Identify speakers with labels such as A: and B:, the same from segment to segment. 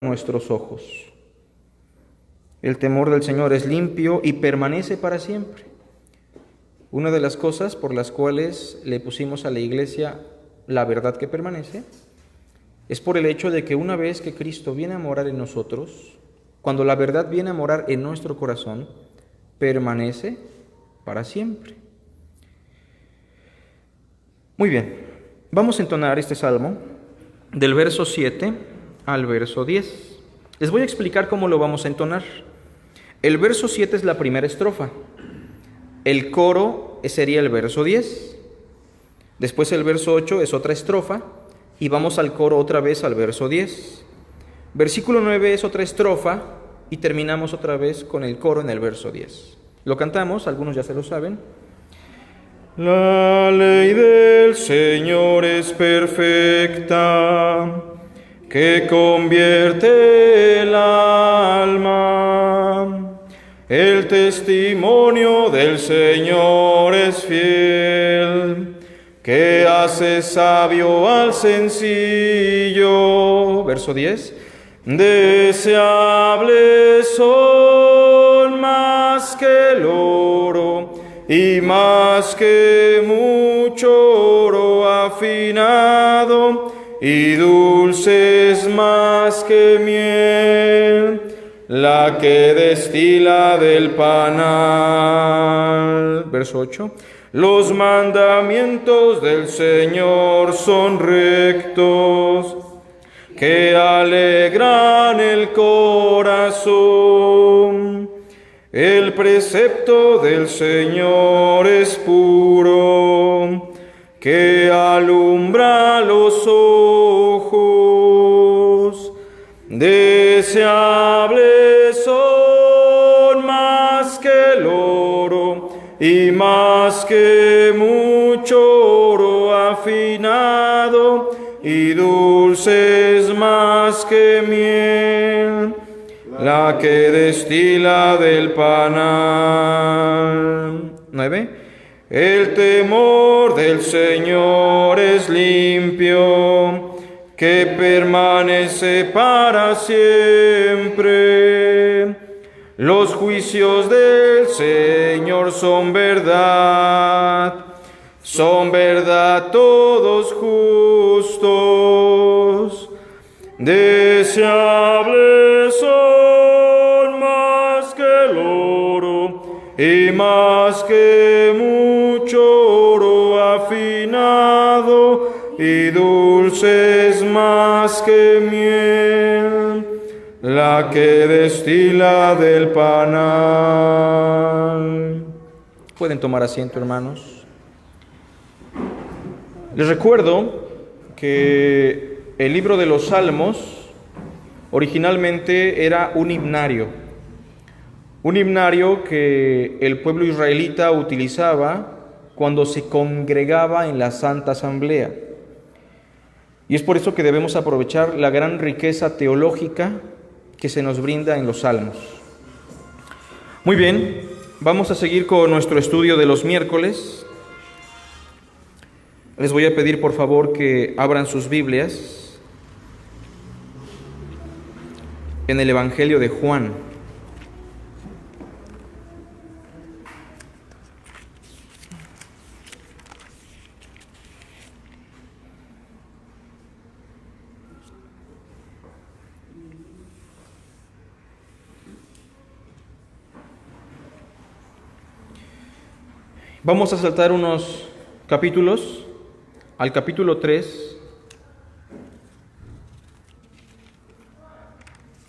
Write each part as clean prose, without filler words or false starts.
A: nuestros ojos. El temor del Señor es limpio y permanece para siempre. Una de las cosas por las cuales le pusimos a la iglesia la verdad que permanece es por el hecho de que una vez que Cristo viene a morar en nosotros, cuando la verdad viene a morar en nuestro corazón, permanece para siempre. Muy bien, vamos a entonar este salmo del verso 7 al verso 10. Les voy a explicar cómo lo vamos a entonar. El verso 7 es la primera estrofa. El coro sería el verso 10. Después el verso 8 es otra estrofa y vamos al coro otra vez al verso 10. Versículo 9 es otra estrofa y terminamos otra vez con el coro en el verso 10. Lo cantamos, algunos ya se lo saben. La ley del Señor es perfecta, que convierte el alma. El testimonio del Señor es fiel, que hace sabio al sencillo. Verso 10. Deseables son más que el oro y más que mucho oro afinado, y dulces más que miel, la que destila del panal. Verso 8. Los mandamientos del Señor son rectos, que alegran el corazón. El precepto del Señor es puro, que alumbra los ojos. Deseables son más que el oro y más que mucho oro afinado, y dulces más que miel, la que destila del panal. 9. El temor del Señor es limpio, que permanece para siempre. Los juicios del Señor son verdad todos justos. Deseables son más que el oro y más que mucho oro afinado, y dulces más que miel, la que destila del panal. Pueden tomar asiento, hermanos. Les recuerdo que el libro de los Salmos originalmente era un himnario que el pueblo israelita utilizaba cuando se congregaba en la Santa Asamblea. Y es por eso que debemos aprovechar la gran riqueza teológica que se nos brinda en los Salmos. Muy bien, vamos a seguir con nuestro estudio de los miércoles. Les voy a pedir por favor que abran sus Biblias en el Evangelio de Juan. Vamos a saltar unos capítulos al capítulo 3.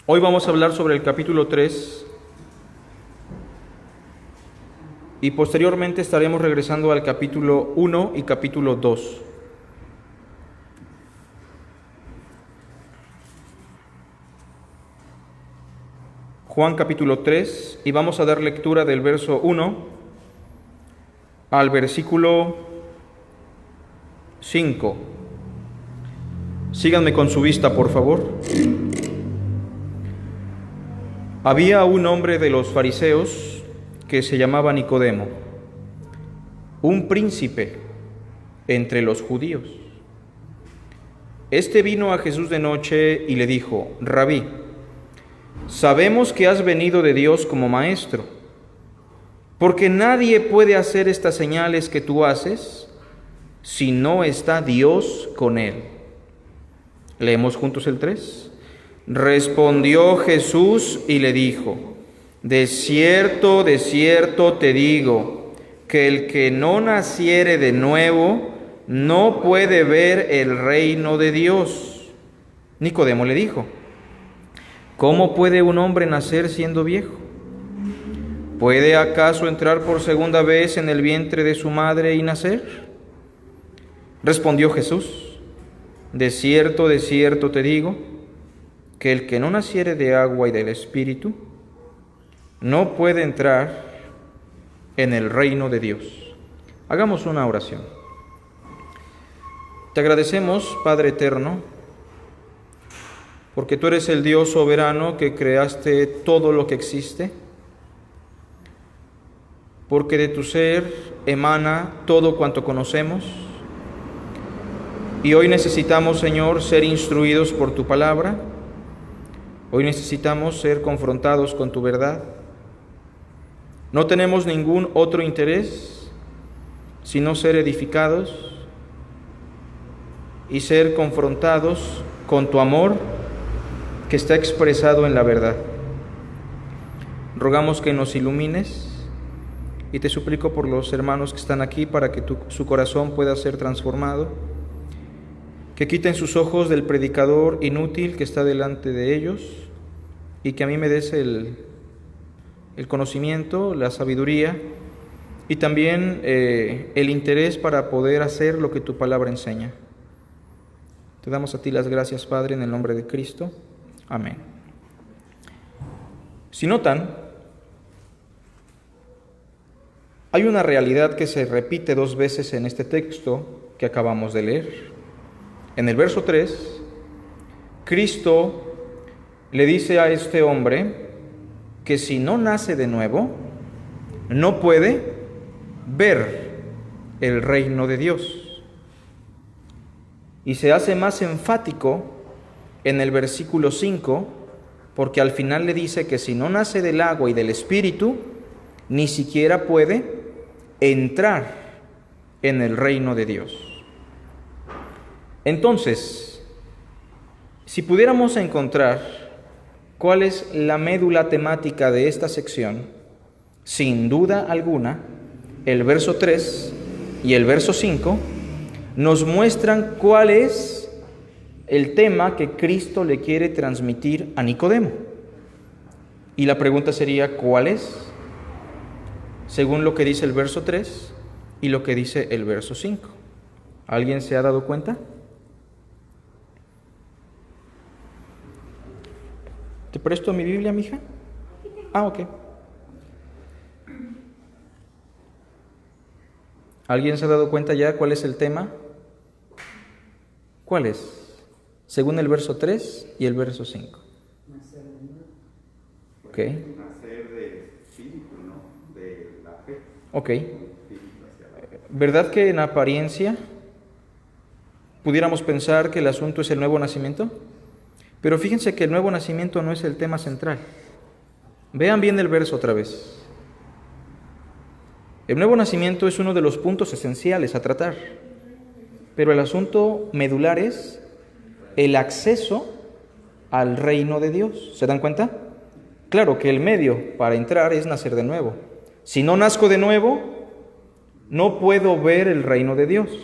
A: Hoy vamos a hablar sobre el capítulo 3 y posteriormente estaremos regresando al capítulo 1 y capítulo 2. Juan capítulo 3, y vamos a dar lectura del verso 1 al versículo 5. Síganme con su vista, por favor. Había un hombre de los fariseos que se llamaba Nicodemo, un príncipe entre los judíos. Este vino a Jesús de noche y le dijo: Rabí, sabemos que has venido de Dios como maestro, porque nadie puede hacer estas señales que tú haces si no está Dios con él. Leemos juntos el 3. Respondió Jesús y le dijo: de cierto te digo, que el que no naciere de nuevo no puede ver el reino de Dios. Nicodemo le dijo: ¿cómo puede un hombre nacer siendo viejo? ¿Puede acaso entrar por segunda vez en el vientre de su madre y nacer? Respondió Jesús: de cierto te digo, que el que no naciere de agua y del Espíritu no puede entrar en el reino de Dios. Hagamos una oración. Te agradecemos, Padre eterno, porque tú eres el Dios soberano que creaste todo lo que existe, porque de tu ser emana todo cuanto conocemos, y hoy necesitamos, Señor, ser instruidos por tu palabra. Hoy necesitamos ser confrontados con tu verdad. No tenemos ningún otro interés sino ser edificados y ser confrontados con tu amor que está expresado en la verdad. Rogamos que nos ilumines y te suplico por los hermanos que están aquí para que su corazón pueda ser transformado, que quiten sus ojos del predicador inútil que está delante de ellos y que a mí me des el conocimiento, la sabiduría y también el interés para poder hacer lo que tu palabra enseña. Te damos a ti las gracias, Padre, en el nombre de Cristo. Amén. Si notan, hay una realidad que se repite 2 veces en este texto que acabamos de leer. En el verso 3, Cristo le dice a este hombre que si no nace de nuevo, no puede ver el reino de Dios. Y se hace más enfático en el versículo 5, porque al final le dice que si no nace del agua y del Espíritu, ni siquiera puede entrar en el reino de Dios. Entonces, si pudiéramos encontrar cuál es la médula temática de esta sección, sin duda alguna, el verso 3 y el verso 5 nos muestran cuál es el tema que Cristo le quiere transmitir a Nicodemo. Y la pregunta sería, ¿cuál es? Según lo que dice el verso 3 y lo que dice el verso 5. ¿Alguien se ha dado cuenta? ¿Te presto mi Biblia, mija? Ok. ¿Alguien se ha dado cuenta ya cuál es el tema? ¿Cuál es? Según el verso 3 y el verso 5. Ok.
B: Nacer de espíritu, ¿no? De la fe.
A: Ok. ¿Verdad que en apariencia pudiéramos pensar que el asunto es el nuevo nacimiento? Pero fíjense que el nuevo nacimiento no es el tema central. Vean bien el verso otra vez. El nuevo nacimiento es uno de los puntos esenciales a tratar, pero el asunto medular es el acceso al reino de Dios. ¿Se dan cuenta? Claro que el medio para entrar es nacer de nuevo. Si no nazco de nuevo, no puedo ver el reino de Dios.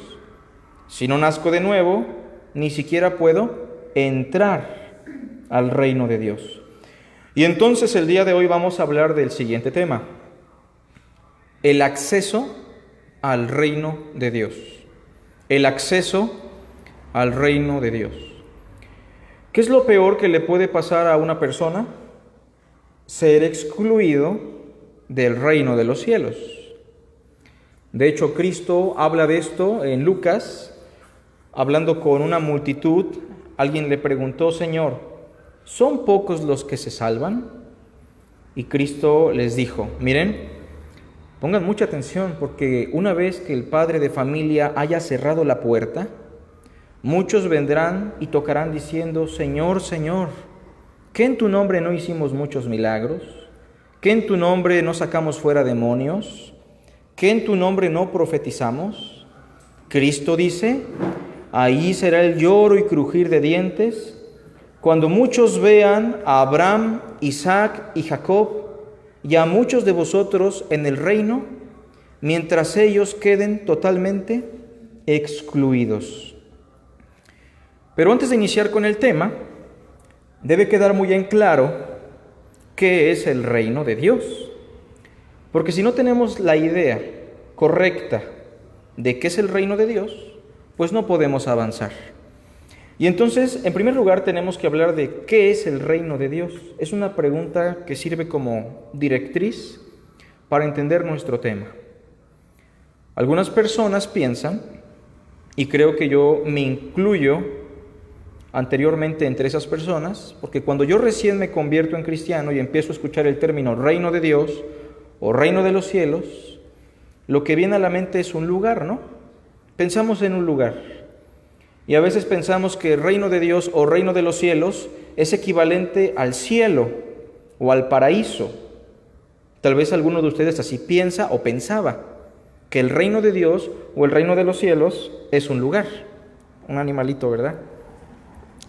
A: Si no nazco de nuevo, ni siquiera puedo entrar al reino de Dios. Y entonces el día de hoy vamos a hablar del siguiente tema: el acceso al reino de Dios. El acceso al reino de Dios. ¿Qué es lo peor que le puede pasar a una persona? Ser excluido del reino de los cielos. De hecho, Cristo habla de esto en Lucas, hablando con una multitud. Alguien le preguntó: Señor, ¿son pocos los que se salvan? Y Cristo les dijo: miren, pongan mucha atención, porque una vez que el padre de familia haya cerrado la puerta, Muchos vendrán y tocarán diciendo, Señor, Señor, ¿qué en tu nombre no hicimos muchos milagros? ¿Qué en tu nombre no sacamos fuera demonios? ¿Qué en tu nombre no profetizamos? Cristo dice, ahí será el lloro y crujir de dientes, cuando muchos vean a Abraham, Isaac y Jacob, y a muchos de vosotros en el reino, mientras ellos queden totalmente excluidos. Pero antes de iniciar con el tema, debe quedar muy en claro qué es el reino de Dios. Porque si no tenemos la idea correcta de qué es el reino de Dios, pues no podemos avanzar. Y entonces, en primer lugar, tenemos que hablar de qué es el reino de Dios. Es una pregunta que sirve como directriz para entender nuestro tema. Algunas personas piensan, y creo que yo me incluyo anteriormente entre esas personas, porque cuando yo recién me convierto en cristiano y empiezo a escuchar el término reino de Dios o reino de los cielos, lo que viene a la mente es un lugar, ¿no? Pensamos en un lugar. Y a veces pensamos que el reino de Dios o reino de los cielos es equivalente al cielo o al paraíso. Tal vez alguno de ustedes así piensa o pensaba que el reino de Dios o el reino de los cielos es un lugar, un animalito, ¿verdad?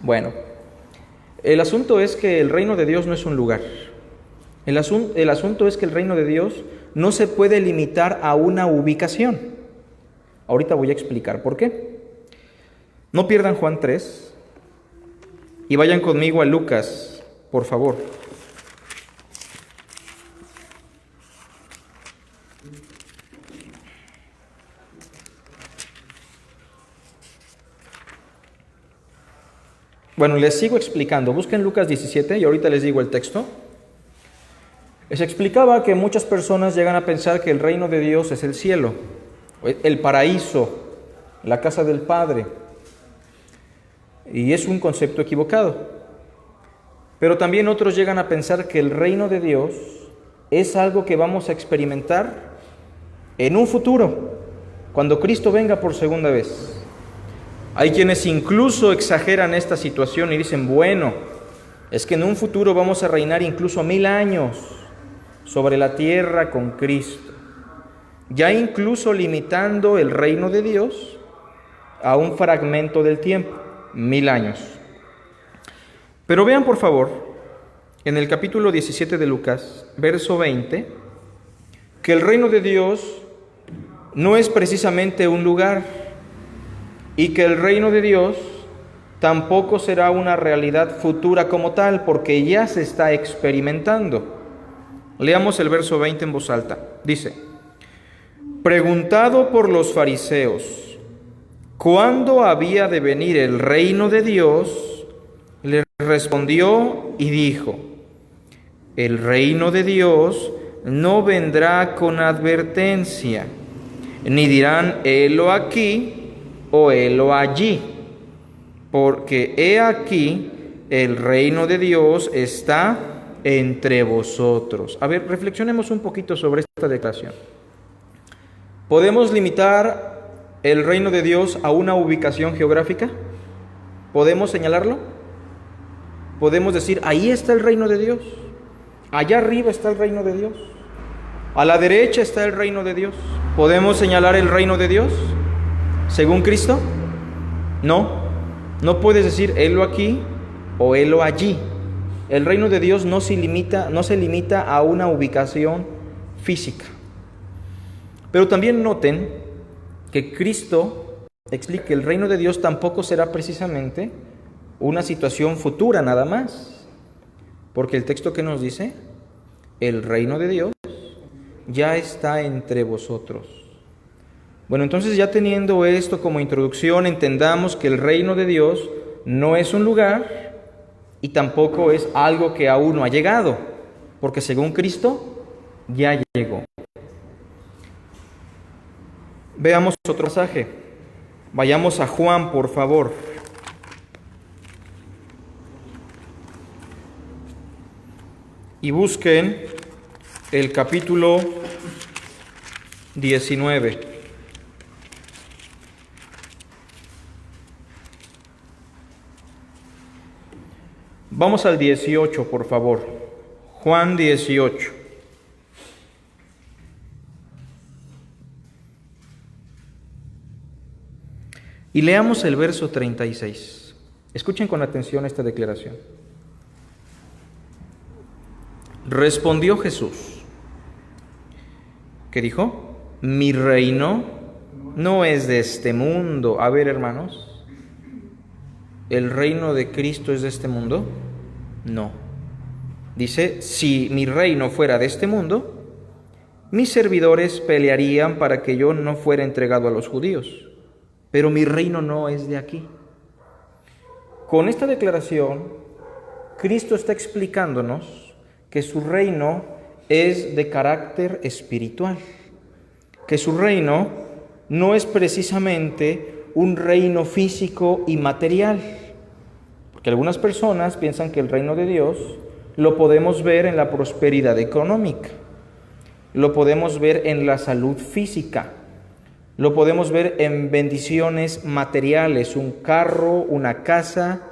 A: Bueno, el asunto es que el reino de Dios no es un lugar. El asunto es que el reino de Dios no se puede limitar a una ubicación. Ahorita voy a explicar por qué. No pierdan Juan 3 y vayan conmigo a Lucas, por favor. Bueno, les sigo explicando. Busquen Lucas 17 y ahorita les digo el texto. Les explicaba que muchas personas llegan a pensar que el reino de Dios es el cielo, el paraíso, la casa del Padre. Y es un concepto equivocado. Pero también otros llegan a pensar que el reino de Dios es algo que vamos a experimentar en un futuro, cuando Cristo venga por segunda vez. Hay quienes incluso exageran esta situación y dicen, bueno, es que en un futuro vamos a reinar incluso 1000 años sobre la tierra con Cristo, ya incluso limitando el reino de Dios a un fragmento del tiempo, 1000 años. Pero vean por favor, en el capítulo 17 de Lucas, verso 20, que el reino de Dios no es precisamente un lugar y que el reino de Dios tampoco será una realidad futura como tal, porque ya se está experimentando. Leamos el verso 20 en voz alta. Dice, preguntado por los fariseos, ¿cuándo había de venir el reino de Dios? Le respondió y dijo, el reino de Dios no vendrá con advertencia, ni dirán, helo aquí o helo allí, porque he aquí el reino de Dios está entre vosotros. A ver, reflexionemos un poquito sobre esta declaración. ¿Podemos limitar el reino de Dios a una ubicación geográfica? ¿Podemos señalarlo? ¿Podemos decir, ahí está el reino de Dios? Allá arriba está el reino de Dios. A la derecha está el reino de Dios. ¿Podemos señalar el reino de Dios según Cristo? No. No puedes decir, helo aquí o helo allí. El reino de Dios no se limita a una ubicación física. Pero también noten que Cristo explica que el reino de Dios tampoco será precisamente una situación futura nada más. Porque el texto que nos dice, el reino de Dios ya está entre vosotros. Bueno, entonces ya teniendo esto como introducción, entendamos que el reino de Dios no es un lugar y tampoco es algo que aún no ha llegado, porque según Cristo ya llegó. Veamos otro pasaje. Vayamos a Juan, por favor. Y busquen el capítulo 19. Vamos al 18, por favor. Juan 18. Y leamos el verso 36. Escuchen con atención esta declaración. Respondió Jesús, ¿qué dijo? Mi reino no es de este mundo. A ver, hermanos, ¿el reino de Cristo es de este mundo? No. Dice, si mi reino fuera de este mundo, mis servidores pelearían para que yo no fuera entregado a los judíos. Pero mi reino no es de aquí. Con esta declaración, Cristo está explicándonos que su reino es de carácter espiritual, que su reino no es precisamente un reino físico y material, porque algunas personas piensan que el reino de Dios lo podemos ver en la prosperidad económica, lo podemos ver en la salud física, lo podemos ver en bendiciones materiales, un carro, una casa,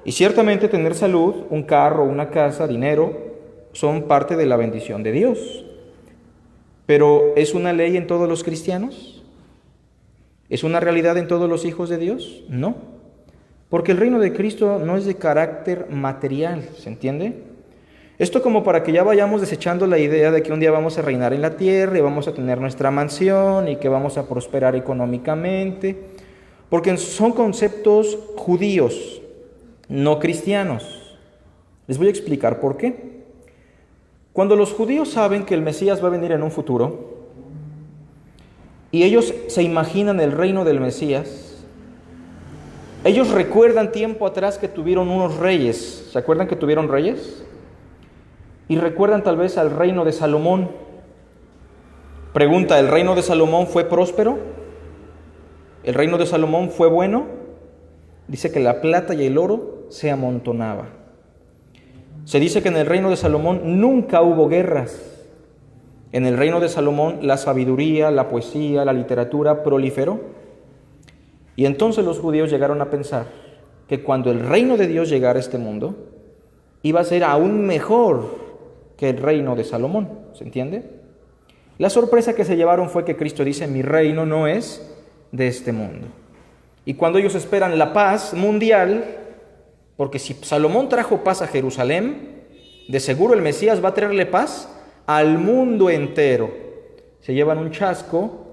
A: y ciertamente tener salud, un carro, una casa, dinero, son parte de la bendición de Dios. Pero ¿es una ley en todos los cristianos? ¿Es una realidad en todos los hijos de Dios? No, porque el reino de Cristo no es de carácter material, ¿se entiende? Esto como para que ya vayamos desechando la idea de que un día vamos a reinar en la tierra y vamos a tener nuestra mansión y que vamos a prosperar económicamente, porque son conceptos judíos, no cristianos. Les voy a explicar por qué. Cuando los judíos saben que el Mesías va a venir en un futuro y ellos se imaginan el reino del Mesías, ellos recuerdan tiempo atrás que tuvieron unos reyes. ¿Se acuerdan que tuvieron reyes? Y recuerdan tal vez al reino de Salomón. Pregunta, ¿el reino de Salomón fue próspero? ¿El reino de Salomón fue bueno? Dice que la plata y el oro se amontonaba. Se dice que en el reino de Salomón nunca hubo guerras. En el reino de Salomón la sabiduría, la poesía, la literatura proliferó. Y entonces los judíos llegaron a pensar que cuando el reino de Dios llegara a este mundo, iba a ser aún mejor que el reino de Salomón, ¿se entiende? La sorpresa que se llevaron fue que Cristo dice, mi reino no es de este mundo. Y cuando ellos esperan la paz mundial, porque si Salomón trajo paz a Jerusalén, de seguro el Mesías va a traerle paz al mundo entero. Se llevan un chasco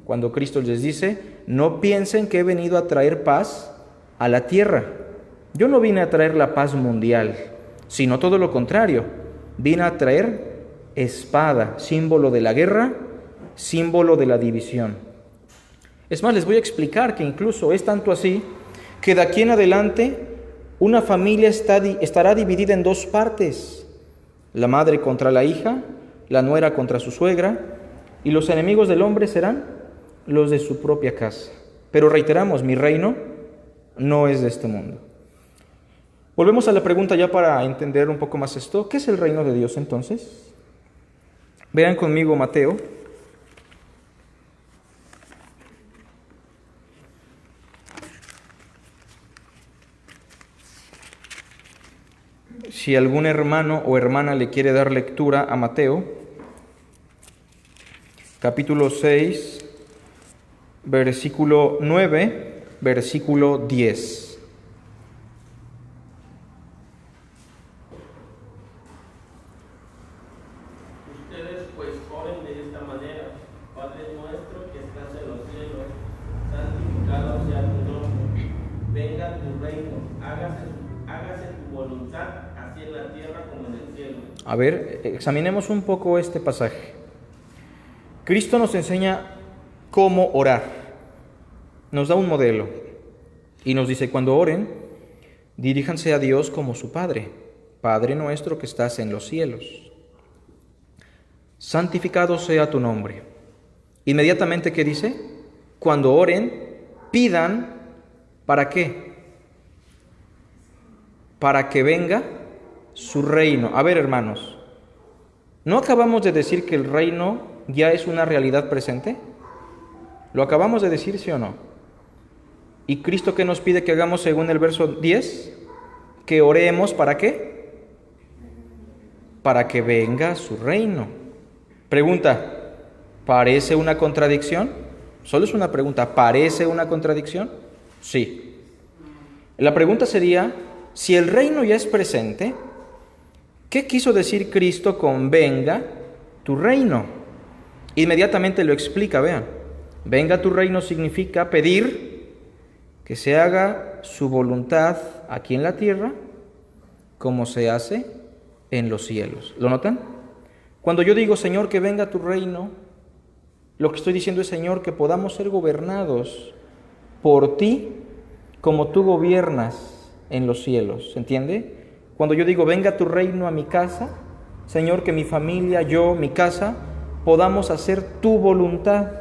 A: cuando Cristo les dice, no piensen que he venido a traer paz a la tierra. Yo no vine a traer la paz mundial, sino todo lo contrario. Vine a traer espada, símbolo de la guerra, símbolo de la división. Es más, les voy a explicar que incluso es tanto así que de aquí en adelante una familia estará dividida en dos partes. La madre contra la hija, la nuera contra su suegra, y los enemigos del hombre serán los de su propia casa. Pero reiteramos, mi reino no es de este mundo. Volvemos a la pregunta ya para entender un poco más esto. ¿Qué es el reino de Dios entonces? Vean conmigo Mateo. Si algún hermano o hermana le quiere dar lectura a Mateo, capítulo 6, versículo 9, versículo 10. A ver, examinemos un poco este pasaje. Cristo nos enseña cómo orar. Nos da un modelo y nos dice, cuando oren, diríjanse a Dios como su Padre. Padre nuestro que estás en los cielos. Santificado sea tu nombre. Inmediatamente, ¿qué dice? Cuando oren, pidan, ¿para qué? Para que venga su reino. A ver, hermanos, ¿no acabamos de decir que el reino ya es una realidad presente? ¿Lo acabamos de decir, sí o no? ¿Y Cristo qué nos pide que hagamos según el verso 10? que oremos ¿para qué? Para que venga su reino. Pregunta, ¿parece una contradicción? Solo es una pregunta, ¿parece una contradicción? Sí. La pregunta sería, si el reino ya es presente, ¿qué quiso decir Cristo con venga tu reino? Inmediatamente lo explica, vean. Venga tu reino significa pedir que se haga su voluntad aquí en la tierra como se hace en los cielos. ¿Lo notan? Cuando yo digo, Señor, que venga tu reino, lo que estoy diciendo es, Señor, que podamos ser gobernados por ti como tú gobiernas en los cielos. ¿Se entiende? Cuando yo digo, venga tu reino a mi casa, Señor, que mi familia, yo, mi casa, podamos hacer tu voluntad.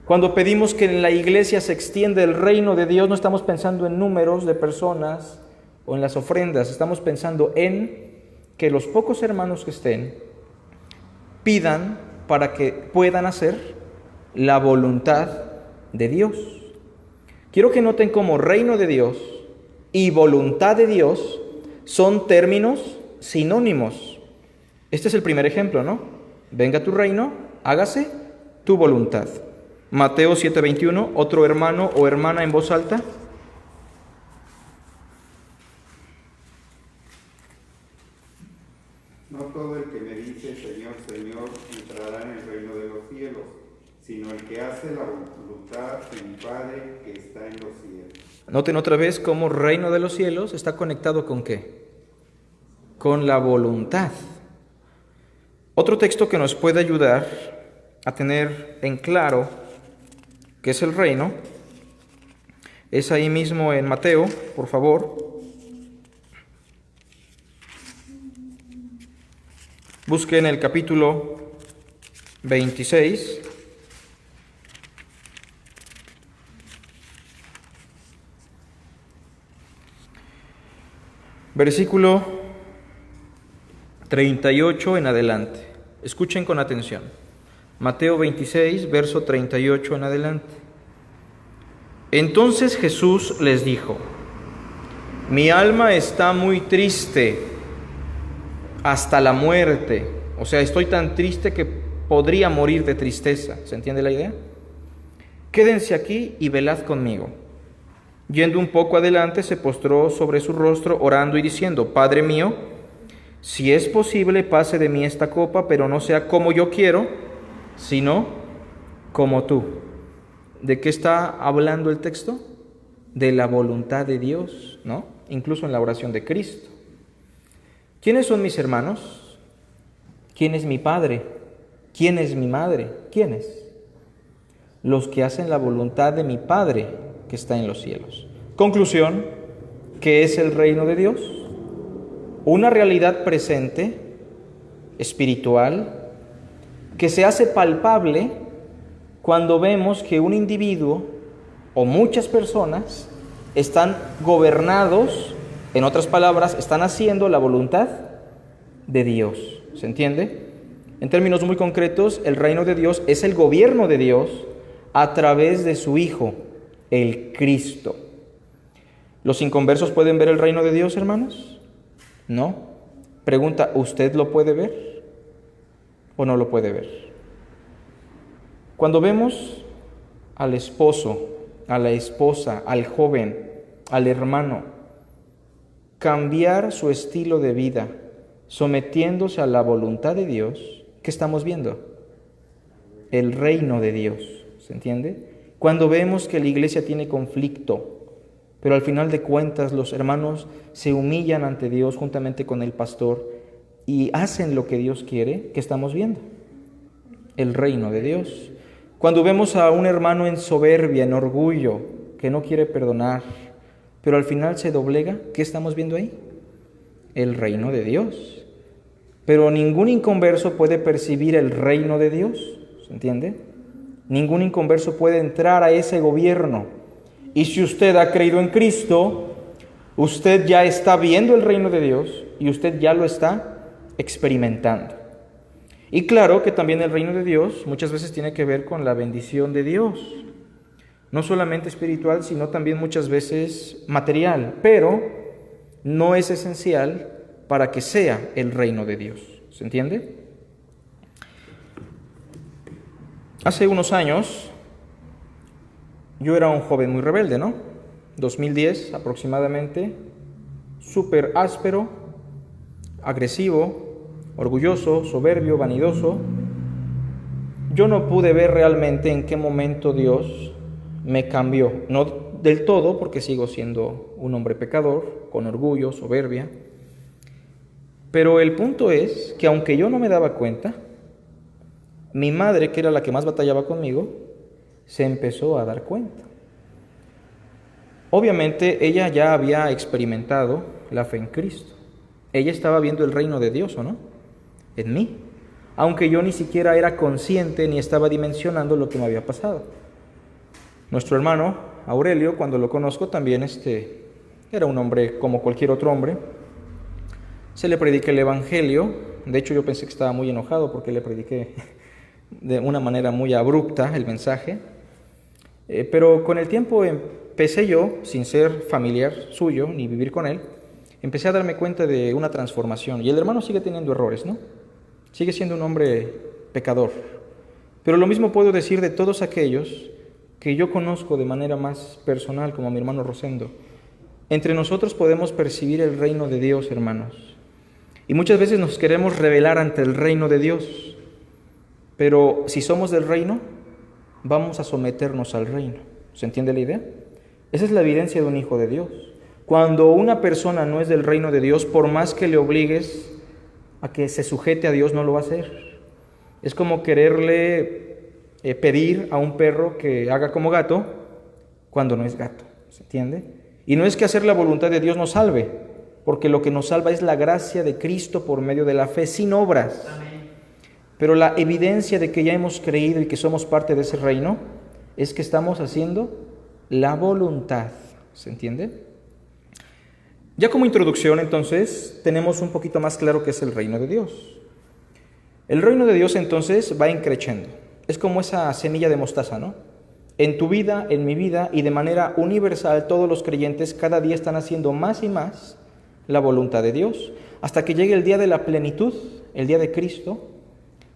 A: Cuando pedimos que en la iglesia se extienda el reino de Dios, no estamos pensando en números de personas o en las ofrendas, estamos pensando en que los pocos hermanos que estén pidan para que puedan hacer la voluntad de Dios. Quiero que noten cómo reino de Dios y voluntad de Dios son términos sinónimos. Este es el primer ejemplo, ¿no? Venga tu reino, hágase tu voluntad. Mateo 7:21, otro hermano o hermana en voz alta.
B: No todo el que me dice Señor, Señor, entrará en el reino de los cielos, sino el que hace la voluntad de mi Padre que está en los cielos.
A: Noten otra vez cómo reino de los cielos está conectado ¿con qué? Con la voluntad. Otro texto que nos puede ayudar a tener en claro qué es el reino es ahí mismo en Mateo, por favor. Busquen el capítulo 26. Versículo 38 en adelante. Escuchen con atención. Mateo 26, verso 38 en adelante. Entonces Jesús les dijo: mi alma está muy triste hasta la muerte. O sea, estoy tan triste que podría morir de tristeza. ¿Se entiende la idea? Quédense aquí y velad conmigo. Yendo un poco adelante, se postró sobre su rostro, orando y diciendo: Padre mío, si es posible, pase de mí esta copa, pero no sea como yo quiero, sino como tú. ¿De qué está hablando el texto? De la voluntad de Dios, ¿no? Incluso en la oración de Cristo. ¿Quiénes son mis hermanos? ¿Quién es mi padre? ¿Quién es mi madre? ¿Quiénes? Los que hacen la voluntad de mi Padre que está en los cielos. Conclusión, ¿qué es el reino de Dios? Una realidad presente, espiritual, que se hace palpable cuando vemos que un individuo o muchas personas están gobernados, en otras palabras, están haciendo la voluntad de Dios. ¿Se entiende? En términos muy concretos, el reino de Dios es el gobierno de Dios a través de su Hijo, el Cristo. ¿Los inconversos pueden ver el reino de Dios, hermanos? ¿No? Pregunta, ¿usted lo puede ver o no lo puede ver? Cuando vemos al esposo, a la esposa, al joven, al hermano, cambiar su estilo de vida, sometiéndose a la voluntad de Dios, ¿qué estamos viendo? El reino de Dios, ¿se entiende? Cuando vemos que la iglesia tiene conflicto, pero al final de cuentas los hermanos se humillan ante Dios juntamente con el pastor y hacen lo que Dios quiere, ¿qué estamos viendo? El reino de Dios. Cuando vemos a un hermano en soberbia, en orgullo, que no quiere perdonar, pero al final se doblega, ¿qué estamos viendo ahí? El reino de Dios. Pero ningún inconverso puede percibir el reino de Dios, ¿se entiende? Ningún inconverso puede entrar a ese gobierno. Y si usted ha creído en Cristo, usted ya está viendo el reino de Dios y usted ya lo está experimentando. Y claro que también el reino de Dios muchas veces tiene que ver con la bendición de Dios. No solamente espiritual, sino también muchas veces material. Pero no es esencial para que sea el reino de Dios. ¿Se entiende? Hace unos años, yo era un joven muy rebelde, ¿no? 2010 aproximadamente, súper áspero, agresivo, orgulloso, soberbio, vanidoso. Yo no pude ver realmente en qué momento Dios me cambió. No del todo, porque sigo siendo un hombre pecador, con orgullo, soberbia. Pero el punto es que aunque yo no me daba cuenta, mi madre, que era la que más batallaba conmigo, se empezó a dar cuenta. Obviamente ella ya había experimentado la fe en Cristo. Ella estaba viendo el reino de Dios, ¿o no? En mí. Aunque yo ni siquiera era consciente ni estaba dimensionando lo que me había pasado. Nuestro hermano Aurelio, cuando lo conozco, también era un hombre como cualquier otro hombre. Se le prediqué el Evangelio. De hecho, yo pensé que estaba muy enojado porque le prediqué de una manera muy abrupta el mensaje. Pero con el tiempo empecé yo, sin ser familiar suyo ni vivir con él, empecé a darme cuenta de una transformación. Y el hermano sigue teniendo errores, ¿no? Sigue siendo un hombre pecador. Pero lo mismo puedo decir de todos aquellos que yo conozco de manera más personal, como mi hermano Rosendo. Entre nosotros podemos percibir el reino de Dios, hermanos. Y muchas veces nos queremos rebelar ante el reino de Dios. Pero si somos del reino, vamos a someternos al reino. ¿Se entiende la idea? Esa es la evidencia de un hijo de Dios. Cuando una persona no es del reino de Dios, por más que le obligues a que se sujete a Dios, no lo va a hacer. Es como quererle pedir a un perro que haga como gato cuando no es gato. ¿Se entiende? Y no es que hacer la voluntad de Dios nos salve, porque lo que nos salva es la gracia de Cristo por medio de la fe, sin obras. Amén. Pero la evidencia de que ya hemos creído y que somos parte de ese reino es que estamos haciendo la voluntad. ¿Se entiende? Ya como introducción, entonces, tenemos un poquito más claro qué es el reino de Dios. El reino de Dios, entonces, va increciendo. Es como esa semilla de mostaza, ¿no? En tu vida, en mi vida y de manera universal, todos los creyentes cada día están haciendo más y más la voluntad de Dios, hasta que llegue el día de la plenitud, el día de Cristo,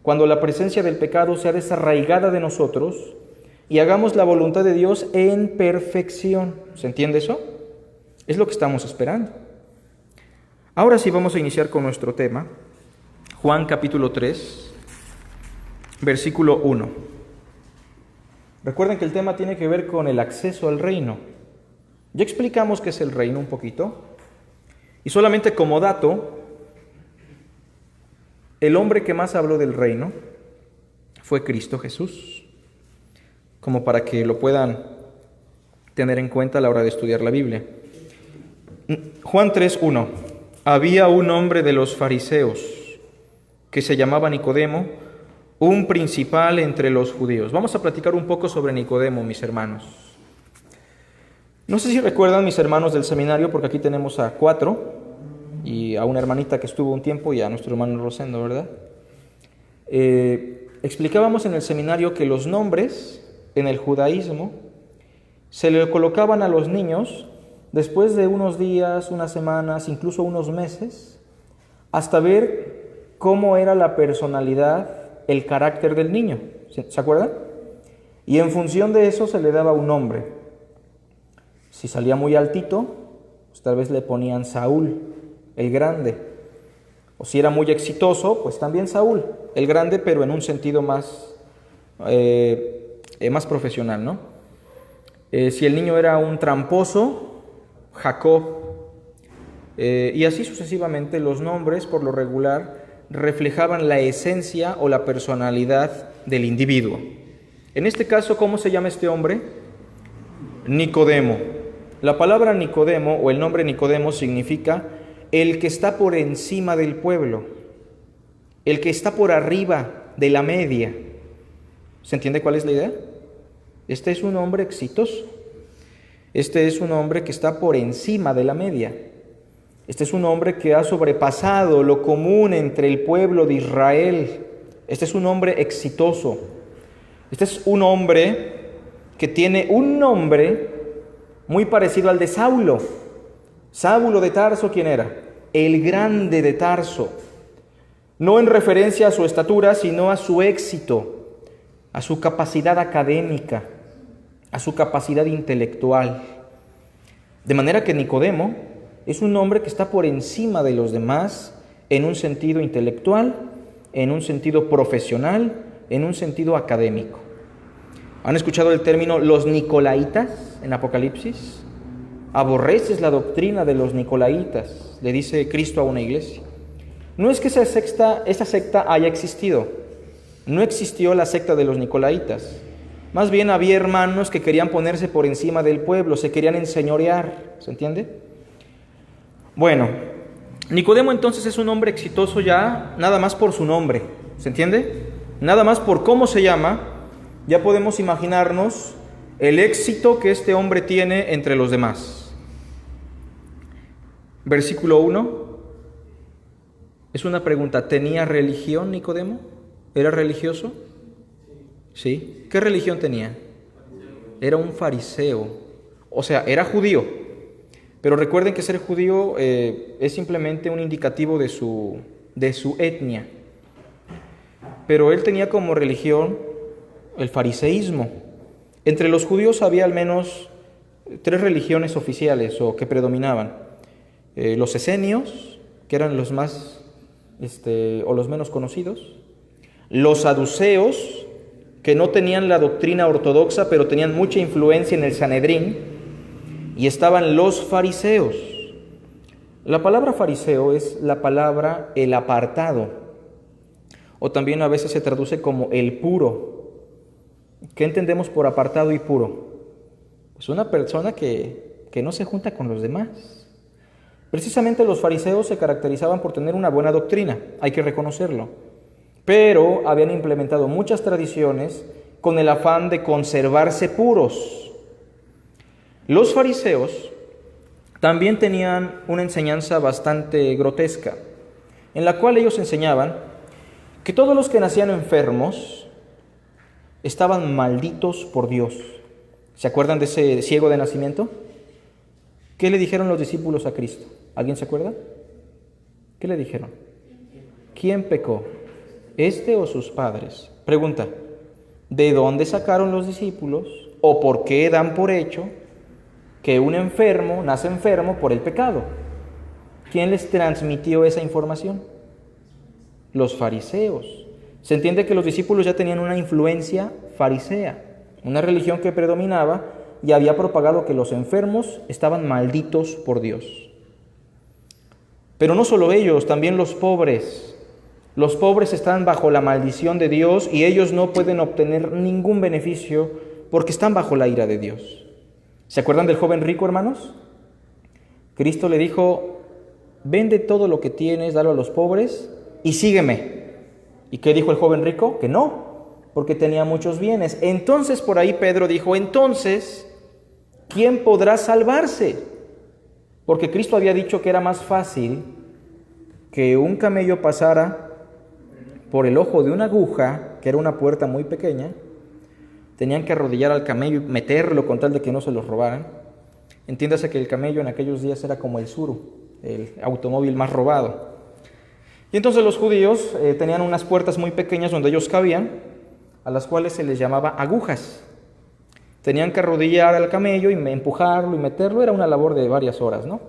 A: cuando la presencia del pecado sea desarraigada de nosotros y hagamos la voluntad de Dios en perfección. ¿Se entiende eso? Es lo que estamos esperando. Ahora sí vamos a iniciar con nuestro tema. Juan capítulo 3, versículo 1. Recuerden que el tema tiene que ver con el acceso al reino. Ya explicamos qué es el reino un poquito. Y solamente como dato, el hombre que más habló del reino fue Cristo Jesús, como para que lo puedan tener en cuenta a la hora de estudiar la Biblia. Juan 3:1. Había un hombre de los fariseos que se llamaba Nicodemo, un principal entre los judíos. Vamos a platicar un poco sobre Nicodemo, mis hermanos. No sé si recuerdan, mis hermanos del seminario, porque aquí tenemos a 4 y a una hermanita que estuvo un tiempo y a nuestro hermano Rosendo, ¿verdad? Explicábamos en el seminario que los nombres en el judaísmo se le colocaban a los niños después de unos días, unas semanas, incluso unos meses, hasta ver cómo era la personalidad, el carácter del niño. ¿Se acuerdan? Y en función de eso se le daba un nombre. Si salía muy altito, pues tal vez le ponían Saúl, el grande. O si era muy exitoso, pues también Saúl, el grande, pero en un sentido más profesional, ¿no? Si el niño era un tramposo, Jacob, y así sucesivamente. Los nombres, por lo regular, reflejaban la esencia o la personalidad del individuo. En este caso, ¿cómo se llama este hombre? Nicodemo. La palabra Nicodemo o el nombre Nicodemo significa el que está por encima del pueblo, el que está por arriba de la media. ¿Se entiende cuál es la idea? Este es un hombre exitoso. Este es un hombre que está por encima de la media. Este es un hombre que ha sobrepasado lo común entre el pueblo de Israel. Este es un hombre exitoso. Este es un hombre que tiene un nombre muy parecido al de Saulo. Saulo de Tarso, ¿quién era? El grande de Tarso. No en referencia a su estatura, sino a su éxito, a su capacidad académica, a su capacidad intelectual. De manera que Nicodemo es un hombre que está por encima de los demás en un sentido intelectual, en un sentido profesional, en un sentido académico. ¿Han escuchado el término los nicolaitas en Apocalipsis? Aborreces la doctrina de los nicolaitas, le dice Cristo a una iglesia. No es que esa secta haya existido, no existió la secta de los nicolaitas. Más bien había hermanos que querían ponerse por encima del pueblo, se querían enseñorear, ¿se entiende? Bueno, Nicodemo entonces es un hombre exitoso ya, nada más por su nombre, ¿se entiende? Nada más por cómo se llama, ya podemos imaginarnos el éxito que este hombre tiene entre los demás. Versículo 1, es una pregunta, ¿tenía religión Nicodemo? ¿Era religioso? ¿Sí? ¿Qué religión tenía? Era un fariseo, o sea, era judío, pero recuerden que ser judío es simplemente un indicativo de su etnia, pero él tenía como religión el fariseísmo. Entre los judíos había al menos 3 religiones oficiales o que predominaban. Los esenios, que eran los más o los menos conocidos, los saduceos, que no tenían la doctrina ortodoxa, pero tenían mucha influencia en el Sanedrín, y estaban los fariseos. La palabra fariseo es la palabra el apartado, o también a veces se traduce como el puro. ¿Qué entendemos por apartado y puro? Pues una persona que no se junta con los demás. Precisamente los fariseos se caracterizaban por tener una buena doctrina, hay que reconocerlo, pero habían implementado muchas tradiciones con el afán de conservarse puros. Los fariseos también tenían una enseñanza bastante grotesca, en la cual ellos enseñaban que todos los que nacían enfermos estaban malditos por Dios. ¿Se acuerdan de ese ciego de nacimiento? ¿Qué le dijeron los discípulos a Cristo? ¿Alguien se acuerda? ¿Qué le dijeron? ¿Quién pecó? ¿Este o sus padres? Pregunta, ¿de dónde sacaron los discípulos o por qué dan por hecho que un enfermo nace enfermo por el pecado? ¿Quién les transmitió esa información? Los fariseos. Se entiende que los discípulos ya tenían una influencia farisea, una religión que predominaba y había propagado que los enfermos estaban malditos por Dios. Pero no solo ellos, también los pobres. Los pobres están bajo la maldición de Dios y ellos no pueden obtener ningún beneficio porque están bajo la ira de Dios. ¿Se acuerdan del joven rico, hermanos? Cristo le dijo, vende todo lo que tienes, dalo a los pobres y sígueme. ¿Y qué dijo el joven rico? Que no, porque tenía muchos bienes. Entonces por ahí Pedro dijo, entonces, ¿quién podrá salvarse? Porque Cristo había dicho que era más fácil que un camello pasara por el ojo de una aguja, que era una puerta muy pequeña. Tenían que arrodillar al camello y meterlo con tal de que no se los robaran. Entiéndase que el camello en aquellos días era como el suru, el automóvil más robado. Y entonces los judíos tenían unas puertas muy pequeñas donde ellos cabían, a las cuales se les llamaba agujas. Tenían que arrodillar al camello y empujarlo y meterlo, era una labor de varias horas, ¿no?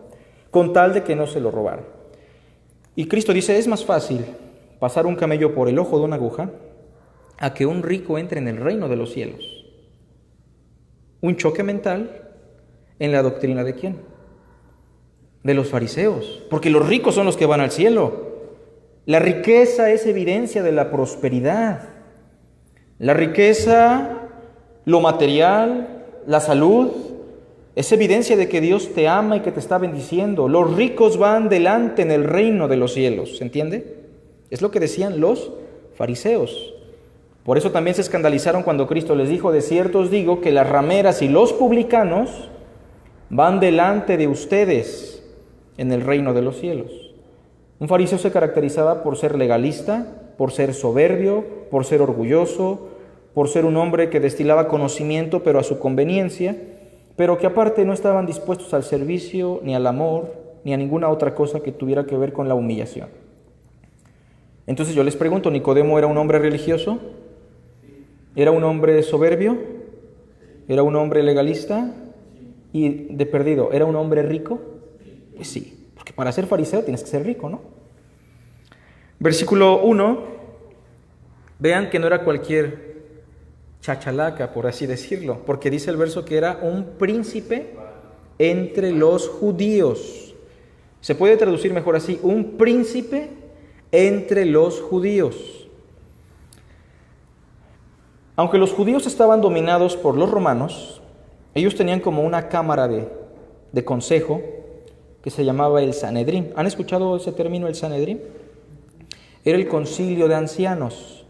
A: Con tal de que no se lo robaran. Y Cristo dice, es más fácil pasar un camello por el ojo de una aguja a que un rico entre en el reino de los cielos. Un choque mental en la doctrina ¿de quién? De los fariseos, porque los ricos son los que van al cielo. La riqueza es evidencia de la prosperidad. La riqueza, lo material, la salud, es evidencia de que Dios te ama y que te está bendiciendo. Los ricos van delante en el reino de los cielos, ¿se entiende? Es lo que decían los fariseos. Por eso también se escandalizaron cuando Cristo les dijo, de cierto os digo que las rameras y los publicanos van delante de ustedes en el reino de los cielos. Un fariseo se caracterizaba por ser legalista, por ser soberbio, por ser orgulloso, por ser un hombre que destilaba conocimiento pero a su conveniencia, pero que aparte no estaban dispuestos al servicio, ni al amor, ni a ninguna otra cosa que tuviera que ver con la humillación. Entonces yo les pregunto, ¿Nicodemo era un hombre religioso? ¿Era un hombre soberbio? ¿Era un hombre legalista? Y de perdido, ¿era un hombre rico? Pues sí, porque para ser fariseo tienes que ser rico, ¿no? Versículo 1, vean que no era cualquier chachalaca, por así decirlo, porque dice el verso que era un príncipe entre los judíos. Se puede traducir mejor así, un príncipe entre los judíos. Aunque los judíos estaban dominados por los romanos, ellos tenían como una cámara de consejo que se llamaba el Sanedrín. ¿Han escuchado ese término, el Sanedrín? Era el concilio de ancianos.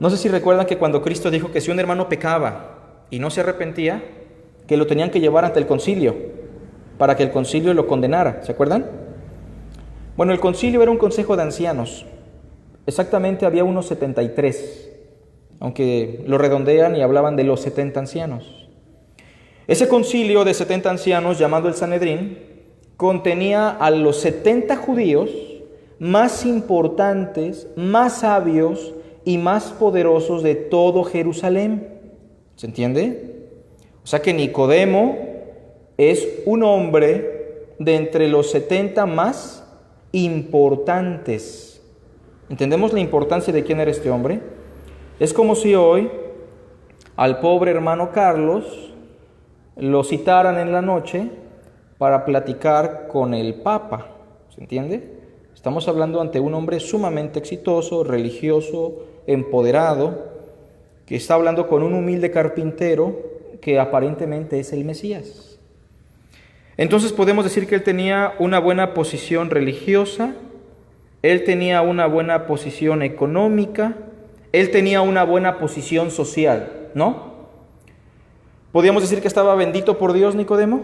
A: No sé si recuerdan que cuando Cristo dijo que si un hermano pecaba y no se arrepentía, que lo tenían que llevar ante el concilio para que el concilio lo condenara. ¿Se acuerdan? Bueno, el concilio era un consejo de ancianos. Exactamente había unos 73, aunque lo redondean y hablaban de los 70 ancianos. Ese concilio de 70 ancianos, llamado el Sanedrín, contenía a los 70 judíos más importantes, más sabios y más poderosos de todo Jerusalén. ¿Se entiende? O sea que Nicodemo es un hombre de entre los 70 más importantes. ¿Entendemos la importancia de quién era este hombre? Es como si hoy al pobre hermano Carlos lo citaran en la noche para platicar con el Papa. ¿Se entiende? Estamos hablando ante un hombre sumamente exitoso, religioso, empoderado, que está hablando con un humilde carpintero que aparentemente es el Mesías. Entonces podemos decir que él tenía una buena posición religiosa, él tenía una buena posición económica, él tenía una buena posición social, ¿no? ¿Podríamos decir que estaba bendito por Dios, Nicodemo?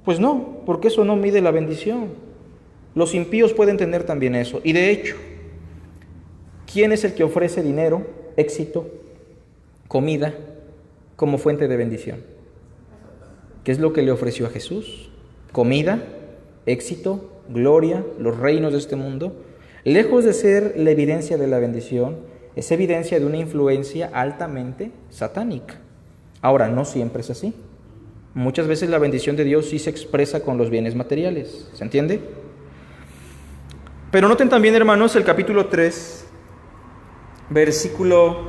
A: Pues no, porque eso no mide la bendición. Los impíos pueden tener también eso. Y de hecho, ¿quién es el que ofrece dinero, éxito, comida como fuente de bendición? ¿Qué es lo que le ofreció a Jesús? Comida, éxito, gloria, los reinos de este mundo. Lejos de ser la evidencia de la bendición, es evidencia de una influencia altamente satánica. Ahora, no siempre es así. Muchas veces la bendición de Dios sí se expresa con los bienes materiales. ¿Se entiende? Pero noten también, hermanos, el capítulo 3, versículo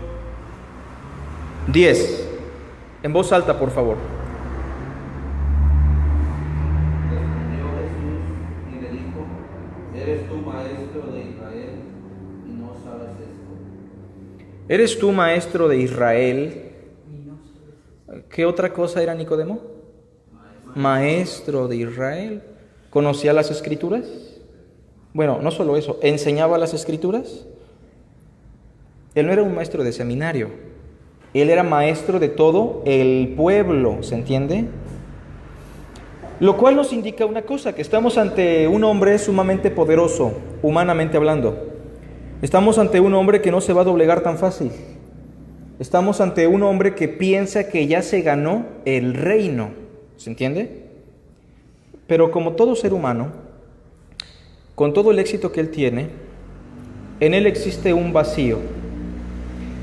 A: 10. En voz alta, por favor.
C: Respondió Jesús y le dijo: ¿Eres tú maestro de Israel y no sabes esto?
A: ¿Eres tú maestro de Israel? ¿Qué otra cosa era Nicodemo? Maestro de Israel. ¿Conocía las Escrituras? Bueno, no solo eso, ¿enseñaba las Escrituras? Él no era un maestro de seminario, él era maestro de todo el pueblo, ¿se entiende? Lo cual nos indica una cosa, que estamos ante un hombre sumamente poderoso, humanamente hablando. Estamos ante un hombre que no se va a doblegar tan fácil. Estamos ante un hombre que piensa que ya se ganó el reino, ¿se entiende? Pero como todo ser humano, con todo el éxito que él tiene, en él existe un vacío,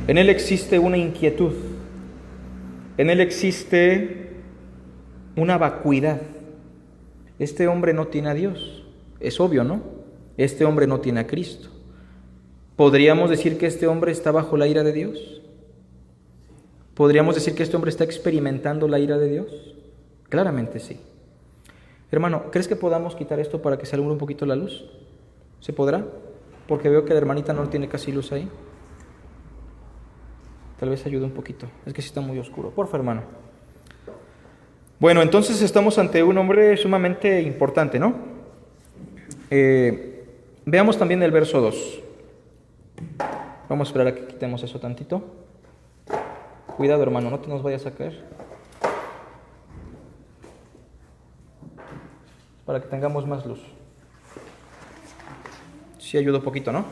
A: en él existe una inquietud, en él existe una vacuidad. Este hombre no tiene a Dios, es obvio, ¿no? Este hombre no tiene a Cristo. ¿Podríamos decir que este hombre está bajo la ira de Dios? ¿Podríamos decir que este hombre está experimentando la ira de Dios? Claramente sí. Hermano, ¿crees que podamos quitar esto para que se alumbre un poquito la luz? ¿Se podrá? Porque veo que la hermanita no tiene casi luz ahí. Tal vez ayude un poquito. Es que sí está muy oscuro. Porfa, hermano. Bueno, entonces estamos ante un hombre sumamente importante, ¿no? Veamos también el verso 2. Vamos a esperar a que quitemos eso tantito. Cuidado, hermano, no te nos vayas a caer. Para que tengamos más luz. Sí ayuda un poquito, ¿no?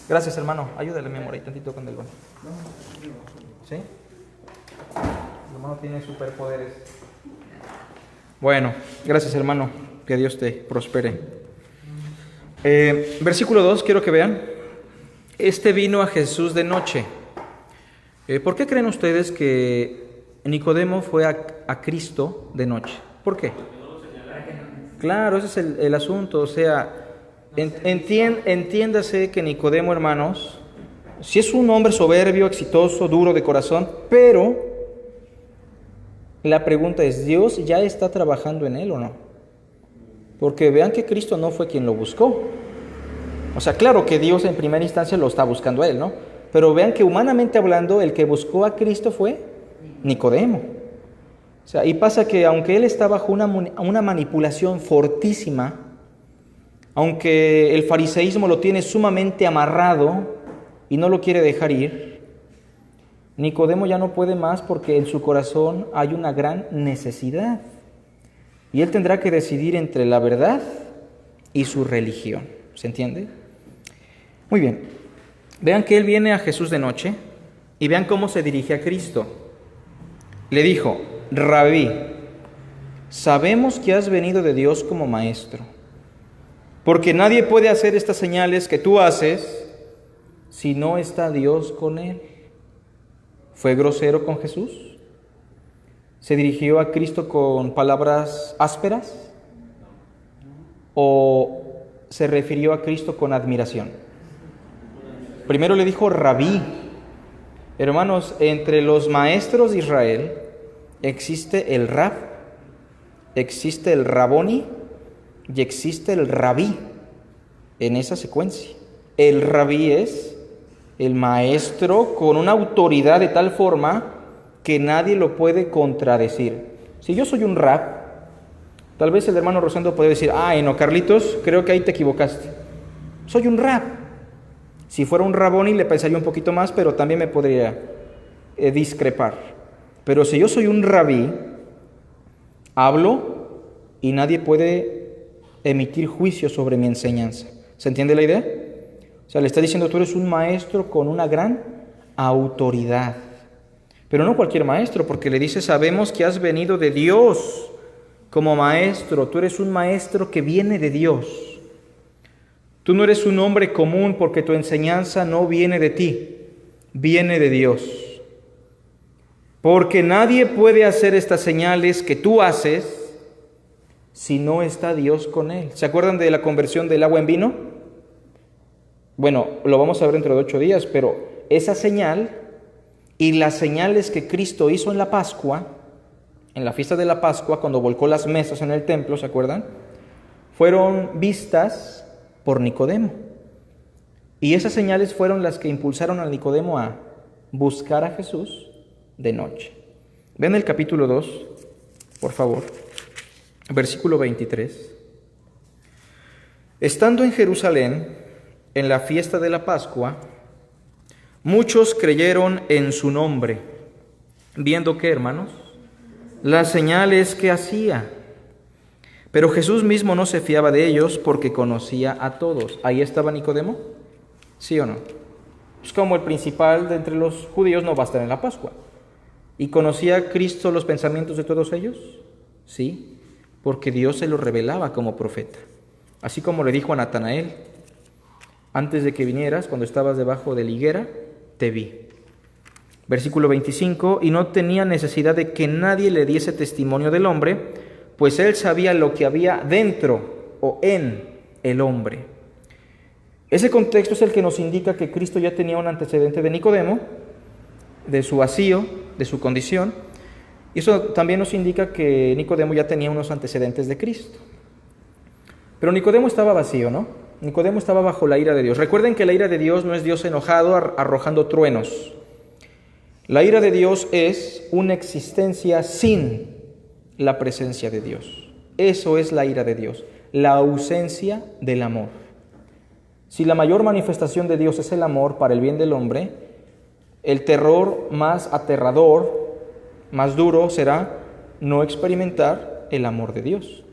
A: Gracias, hermano. Ayúdale, mi amor, ahí tantito con el baño. ¿Sí? El hermano tiene superpoderes. Bueno, gracias, hermano. Que Dios te prospere. Versículo 2, quiero que vean. Este vino a Jesús de noche. ¿Por qué creen ustedes que Nicodemo fue a Cristo de noche? ¿Por qué? Claro, ese es el asunto. O sea, entiéndase que Nicodemo, hermanos, si es un hombre soberbio, exitoso, duro de corazón, pero la pregunta es, ¿Dios ya está trabajando en él o no? Porque vean que Cristo no fue quien lo buscó. O sea, claro que Dios en primera instancia lo está buscando a él, ¿no? Pero vean que humanamente hablando, el que buscó a Cristo fue Nicodemo. O sea, y pasa que aunque él está bajo una manipulación fortísima, aunque el fariseísmo lo tiene sumamente amarrado y no lo quiere dejar ir, Nicodemo ya no puede más porque en su corazón hay una gran necesidad. Y él tendrá que decidir entre la verdad y su religión. ¿Se entiende? Muy bien. Vean que él viene a Jesús de noche y vean cómo se dirige a Cristo. Le dijo: Rabí, sabemos que has venido de Dios como maestro, porque nadie puede hacer estas señales que tú haces si no está Dios con él. ¿Fue grosero con Jesús? ¿Se dirigió a Cristo con palabras ásperas? ¿O se refirió a Cristo con admiración? Primero le dijo Rabí. Hermanos, entre los maestros de Israel existe el Rab, existe el Raboni y existe el Rabí, en esa secuencia. El Rabí es el maestro con una autoridad de tal forma que nadie lo puede contradecir. Si yo soy un Rab, tal vez el hermano Rosendo puede decir: ay, no, Carlitos, creo que ahí te equivocaste. Soy un Rab. Si fuera un Raboni le pensaría un poquito más, pero también me podría discrepar. Pero si yo soy un Rabí, hablo y nadie puede emitir juicio sobre mi enseñanza. ¿Se entiende la idea? O sea, le está diciendo: tú eres un maestro con una gran autoridad. Pero no cualquier maestro, porque le dice: sabemos que has venido de Dios como maestro. Tú eres un maestro que viene de Dios. Tú no eres un hombre común, porque tu enseñanza no viene de ti, viene de Dios. Porque nadie puede hacer estas señales que tú haces si no está Dios con él. ¿Se acuerdan de la conversión del agua en vino? Bueno, lo vamos a ver dentro de 8 días, pero esa señal y las señales que Cristo hizo en la Pascua, en la fiesta de la Pascua, cuando volcó las mesas en el templo, ¿se acuerdan? Fueron vistas por Nicodemo. Y esas señales fueron las que impulsaron a Nicodemo a buscar a Jesús de noche. Ven el capítulo 2, por favor, versículo 23. Estando en Jerusalén, en la fiesta de la Pascua, muchos creyeron en su nombre, viendo que, hermanos, las señales que hacía. Pero Jesús mismo no se fiaba de ellos porque conocía a todos. ¿Ahí estaba Nicodemo? ¿Sí o no? Pues como el principal de entre los judíos no va a estar en la Pascua. ¿Y conocía Cristo los pensamientos de todos ellos? Sí, porque Dios se los revelaba como profeta. Así como le dijo a Natanael: antes de que vinieras, cuando estabas debajo de la higuera, te vi. Versículo 25, y no tenía necesidad de que nadie le diese testimonio del hombre, pues él sabía lo que había dentro o en el hombre. Ese contexto es el que nos indica que Cristo ya tenía un antecedente de Nicodemo, de su vacío, de su condición, y eso también nos indica que Nicodemo ya tenía unos antecedentes de Cristo. Pero Nicodemo estaba vacío, ¿no? Nicodemo estaba bajo la ira de Dios. Recuerden que la ira de Dios no es Dios enojado arrojando truenos. La ira de Dios es una existencia sin la presencia de Dios. Eso es la ira de Dios, la ausencia del amor. Si la mayor manifestación de Dios es el amor para el bien del hombre, el terror más aterrador, más duro será no experimentar el amor de Dios.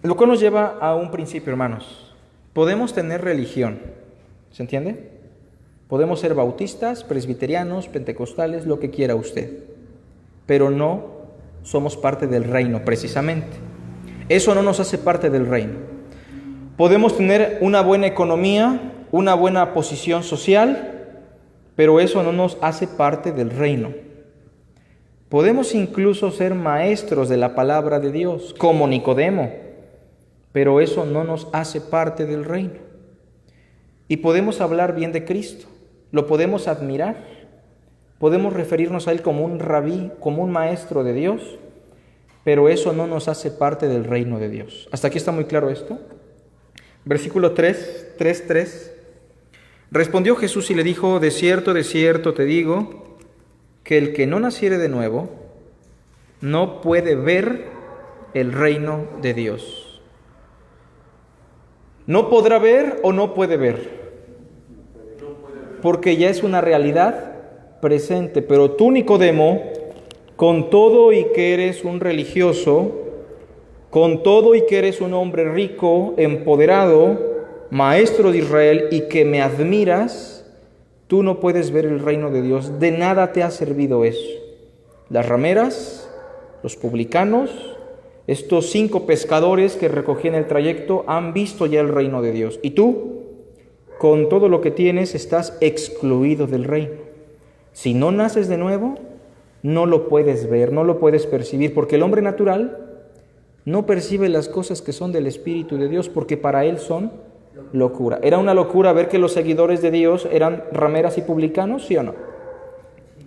A: Lo que nos lleva a un principio, hermanos. Podemos tener religión, ¿se entiende? Podemos ser bautistas, presbiterianos, pentecostales, lo que quiera usted, pero no somos parte del reino precisamente. Eso no nos hace parte del reino. Podemos tener una buena economía, una buena posición social, pero eso no nos hace parte del reino. Podemos incluso ser maestros de la palabra de Dios, como Nicodemo, pero eso no nos hace parte del reino. Y podemos hablar bien de Cristo, lo podemos admirar, podemos referirnos a Él como un rabí, como un maestro de Dios, pero eso no nos hace parte del reino de Dios. ¿Hasta aquí está muy claro esto? Versículo 3:3. Respondió Jesús y le dijo: de cierto te digo, que el que no naciere de nuevo no puede ver el reino de Dios. ¿No podrá ver o no puede ver? Porque ya es una realidad presente. Pero tú, Nicodemo, con todo y que eres un religioso, con todo y que eres un hombre rico, empoderado, maestro de Israel y que me admiras, tú no puedes ver el reino de Dios. De nada te ha servido eso. Las rameras, los publicanos, estos 5 pescadores que recogían el trayecto han visto ya el reino de Dios. Y tú, con todo lo que tienes, estás excluido del reino. Si no naces de nuevo, no lo puedes ver, no lo puedes percibir, porque el hombre natural no percibe las cosas que son del Espíritu de Dios, porque para él son locura. ¿Era una locura ver que los seguidores de Dios eran rameras y publicanos, sí o no?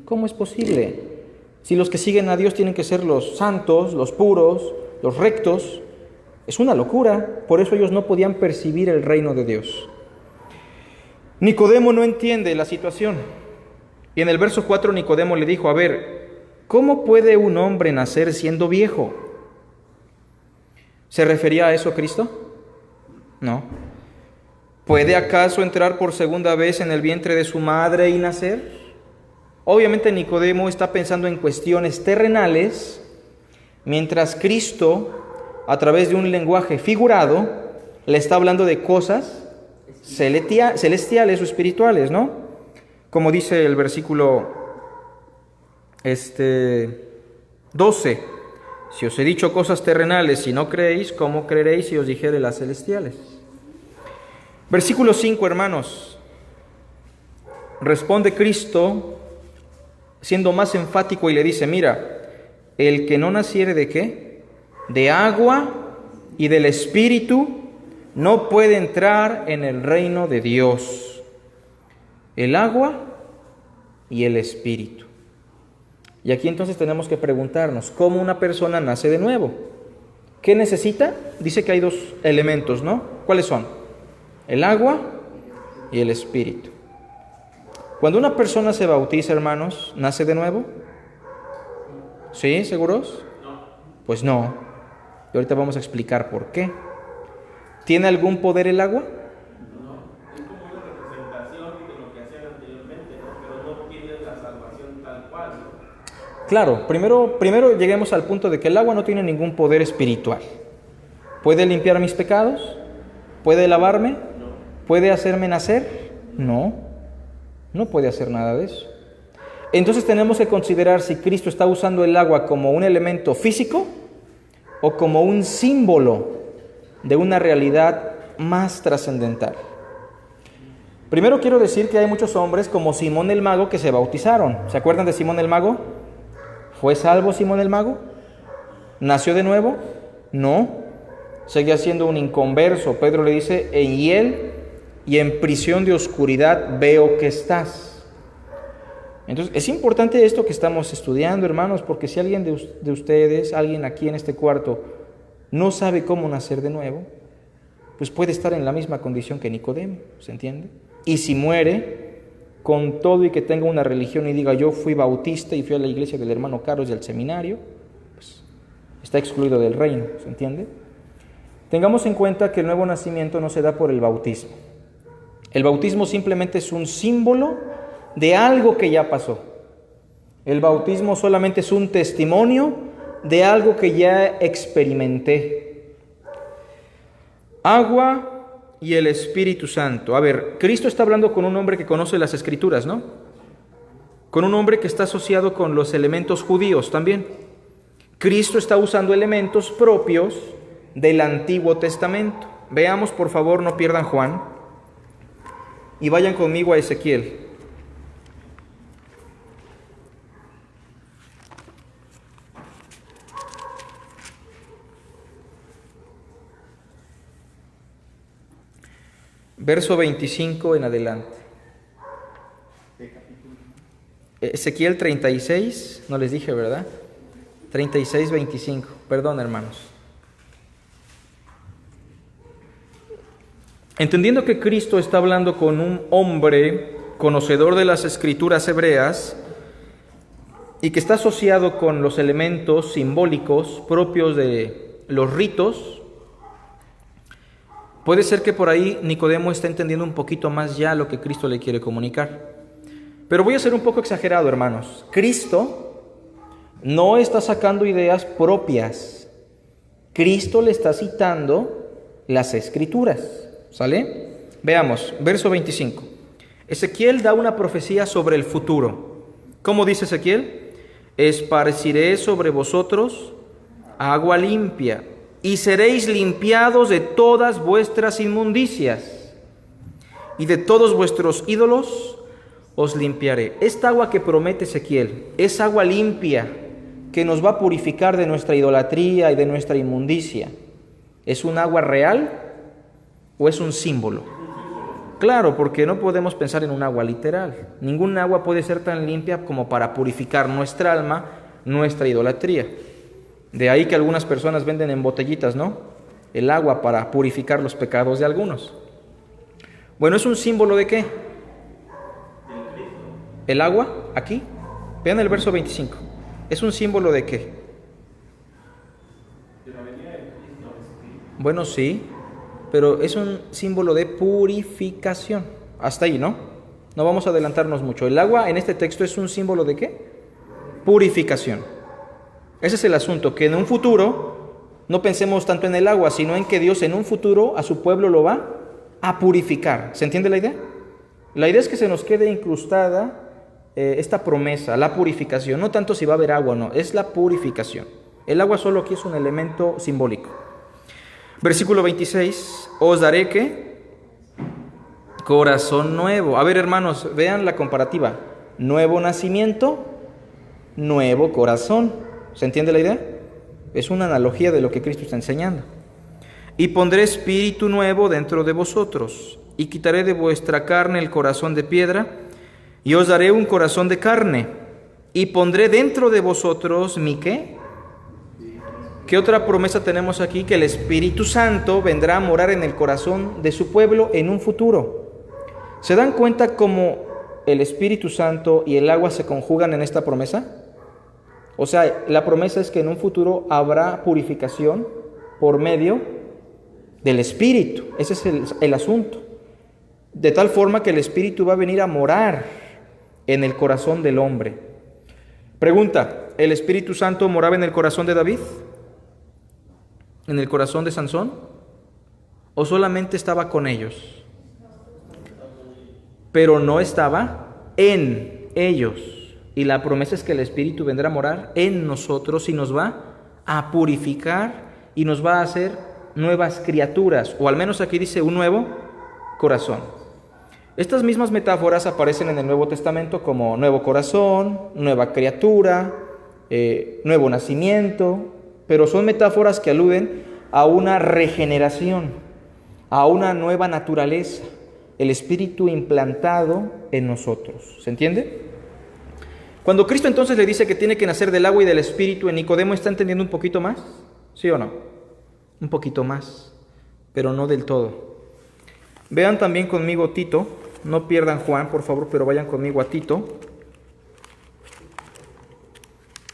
A: ¿Cómo es posible? Si los que siguen a Dios tienen que ser los santos, los puros, los rectos, es una locura. Por eso ellos no podían percibir el reino de Dios. Nicodemo no entiende la situación. Y en el verso 4 Nicodemo le dijo: a ver, ¿cómo puede un hombre nacer siendo viejo? ¿Se refería a eso Cristo? No. ¿Puede acaso entrar por segunda vez en el vientre de su madre y nacer? Obviamente Nicodemo está pensando en cuestiones terrenales, mientras Cristo, a través de un lenguaje figurado, le está hablando de cosas celestiales o espirituales, ¿no? Como dice el versículo 12: si os he dicho cosas terrenales y no creéis, ¿cómo creeréis si os dijere las celestiales? Versículo 5, hermanos. Responde Cristo siendo más enfático y le dice: mira, el que no naciere ¿de qué? De agua y del Espíritu no puede entrar en el reino de Dios. El agua y el Espíritu. Y aquí entonces tenemos que preguntarnos, ¿cómo una persona nace de nuevo? ¿Qué necesita? Dice que hay 2 elementos, ¿no? ¿Cuáles son? El agua y el Espíritu. Cuando una persona se bautiza, hermanos, ¿nace de nuevo? ¿Sí? ¿Seguros? No. Pues no. Y ahorita vamos a explicar por qué. ¿Tiene algún poder el agua?
D: No. Es como una representación de lo que hacían anteriormente, ¿no? Pero no tiene la salvación tal cual, ¿no?
A: Claro, primero lleguemos al punto de que el agua no tiene ningún poder espiritual. ¿Puede limpiar mis pecados? ¿Puede lavarme?
D: No.
A: ¿Puede hacerme nacer? No. No puede hacer nada de eso. Entonces tenemos que considerar si Cristo está usando el agua como un elemento físico o como un símbolo de una realidad más trascendental. Primero quiero decir que hay muchos hombres como Simón el Mago que se bautizaron. ¿Se acuerdan de Simón el Mago? ¿Fue salvo Simón el Mago? ¿Nació de nuevo? No. Seguía siendo un inconverso. Pedro le dice: y él, y en prisión de oscuridad veo que estás. Entonces es importante esto que estamos estudiando, hermanos, porque si alguien de ustedes, alguien aquí en este cuarto, no sabe cómo nacer de nuevo, pues puede estar en la misma condición que Nicodemo, ¿se entiende? Y si muere, con todo y que tenga una religión y diga: yo fui bautista y fui a la iglesia del hermano Carlos y al seminario, pues está excluido del reino, ¿se entiende? Tengamos en cuenta que el nuevo nacimiento no se da por el bautismo. El bautismo simplemente es un símbolo de algo que ya pasó. El bautismo solamente es un testimonio de algo que ya experimenté. Agua y el Espíritu Santo. A ver, Cristo está hablando con un hombre que conoce las Escrituras, ¿no? Con un hombre que está asociado con los elementos judíos también. Cristo está usando elementos propios del Antiguo Testamento. Veamos, por favor, no pierdan Juan y vayan conmigo a Ezequiel. Verso 25 en adelante. Ezequiel 36, no les dije, ¿verdad? 36, 25. Perdón, hermanos. Entendiendo que Cristo está hablando con un hombre conocedor de las escrituras hebreas y que está asociado con los elementos simbólicos propios de los ritos, puede ser que por ahí Nicodemo esté entendiendo un poquito más ya lo que Cristo le quiere comunicar. Pero voy a ser un poco exagerado, hermanos. Cristo no está sacando ideas propias. Cristo le está citando las escrituras. ¿Sale? Veamos, verso 25. Ezequiel da una profecía sobre el futuro. ¿Cómo dice Ezequiel? Esparciré sobre vosotros agua limpia, y seréis limpiados de todas vuestras inmundicias, y de todos vuestros ídolos os limpiaré. Esta agua que promete Ezequiel es agua limpia que nos va a purificar de nuestra idolatría y de nuestra inmundicia. ¿Es un agua real o es un símbolo? Claro, porque no podemos pensar en un agua literal. Ningún agua puede ser tan limpia como para purificar nuestra alma, nuestra idolatría. De ahí que algunas personas venden en botellitas, ¿no? El agua para purificar los pecados de algunos. Bueno, ¿es un símbolo de qué? El agua, aquí. Vean el verso 25. ¿Es un símbolo de qué? Bueno, sí, pero es un símbolo de purificación. Hasta ahí, ¿no? No vamos a adelantarnos mucho. El agua en este texto es un símbolo de qué? Purificación. Ese es el asunto, que en un futuro no pensemos tanto en el agua, sino en que Dios en un futuro a su pueblo lo va a purificar. ¿Se entiende la idea? La idea es que se nos quede incrustada esta promesa, la purificación. No tanto si va a haber agua o no, es la purificación. El agua solo aquí es un elemento simbólico. Versículo 26, os daré ¿qué? Corazón nuevo. A ver, hermanos, vean la comparativa. Nuevo nacimiento, nuevo corazón. ¿Se entiende la idea? Es una analogía de lo que Cristo está enseñando. Y pondré espíritu nuevo dentro de vosotros, y quitaré de vuestra carne el corazón de piedra, y os daré un corazón de carne, y pondré dentro de vosotros mi ¿qué? ¿Qué otra promesa tenemos aquí? Que el Espíritu Santo vendrá a morar en el corazón de su pueblo en un futuro. ¿Se dan cuenta cómo el Espíritu Santo y el agua se conjugan en esta promesa? O sea, la promesa es que en un futuro habrá purificación por medio del Espíritu. Ese es el asunto. De tal forma que el Espíritu va a venir a morar en el corazón del hombre. Pregunta, ¿el Espíritu Santo moraba en el corazón de David? ¿En el corazón de Sansón? ¿O solamente estaba con ellos? Pero no estaba en ellos. Y la promesa es que el Espíritu vendrá a morar en nosotros y nos va a purificar y nos va a hacer nuevas criaturas, o al menos aquí dice un nuevo corazón. Estas mismas metáforas aparecen en el Nuevo Testamento como nuevo corazón, nueva criatura, nuevo nacimiento, pero son metáforas que aluden a una regeneración, a una nueva naturaleza, el Espíritu implantado en nosotros. ¿Se entiende? Cuando Cristo entonces le dice que tiene que nacer del agua y del Espíritu, ¿en Nicodemo está entendiendo un poquito más? ¿Sí o no? Un poquito más, pero no del todo. Vean también conmigo Tito, no pierdan Juan, por favor, pero vayan conmigo a Tito.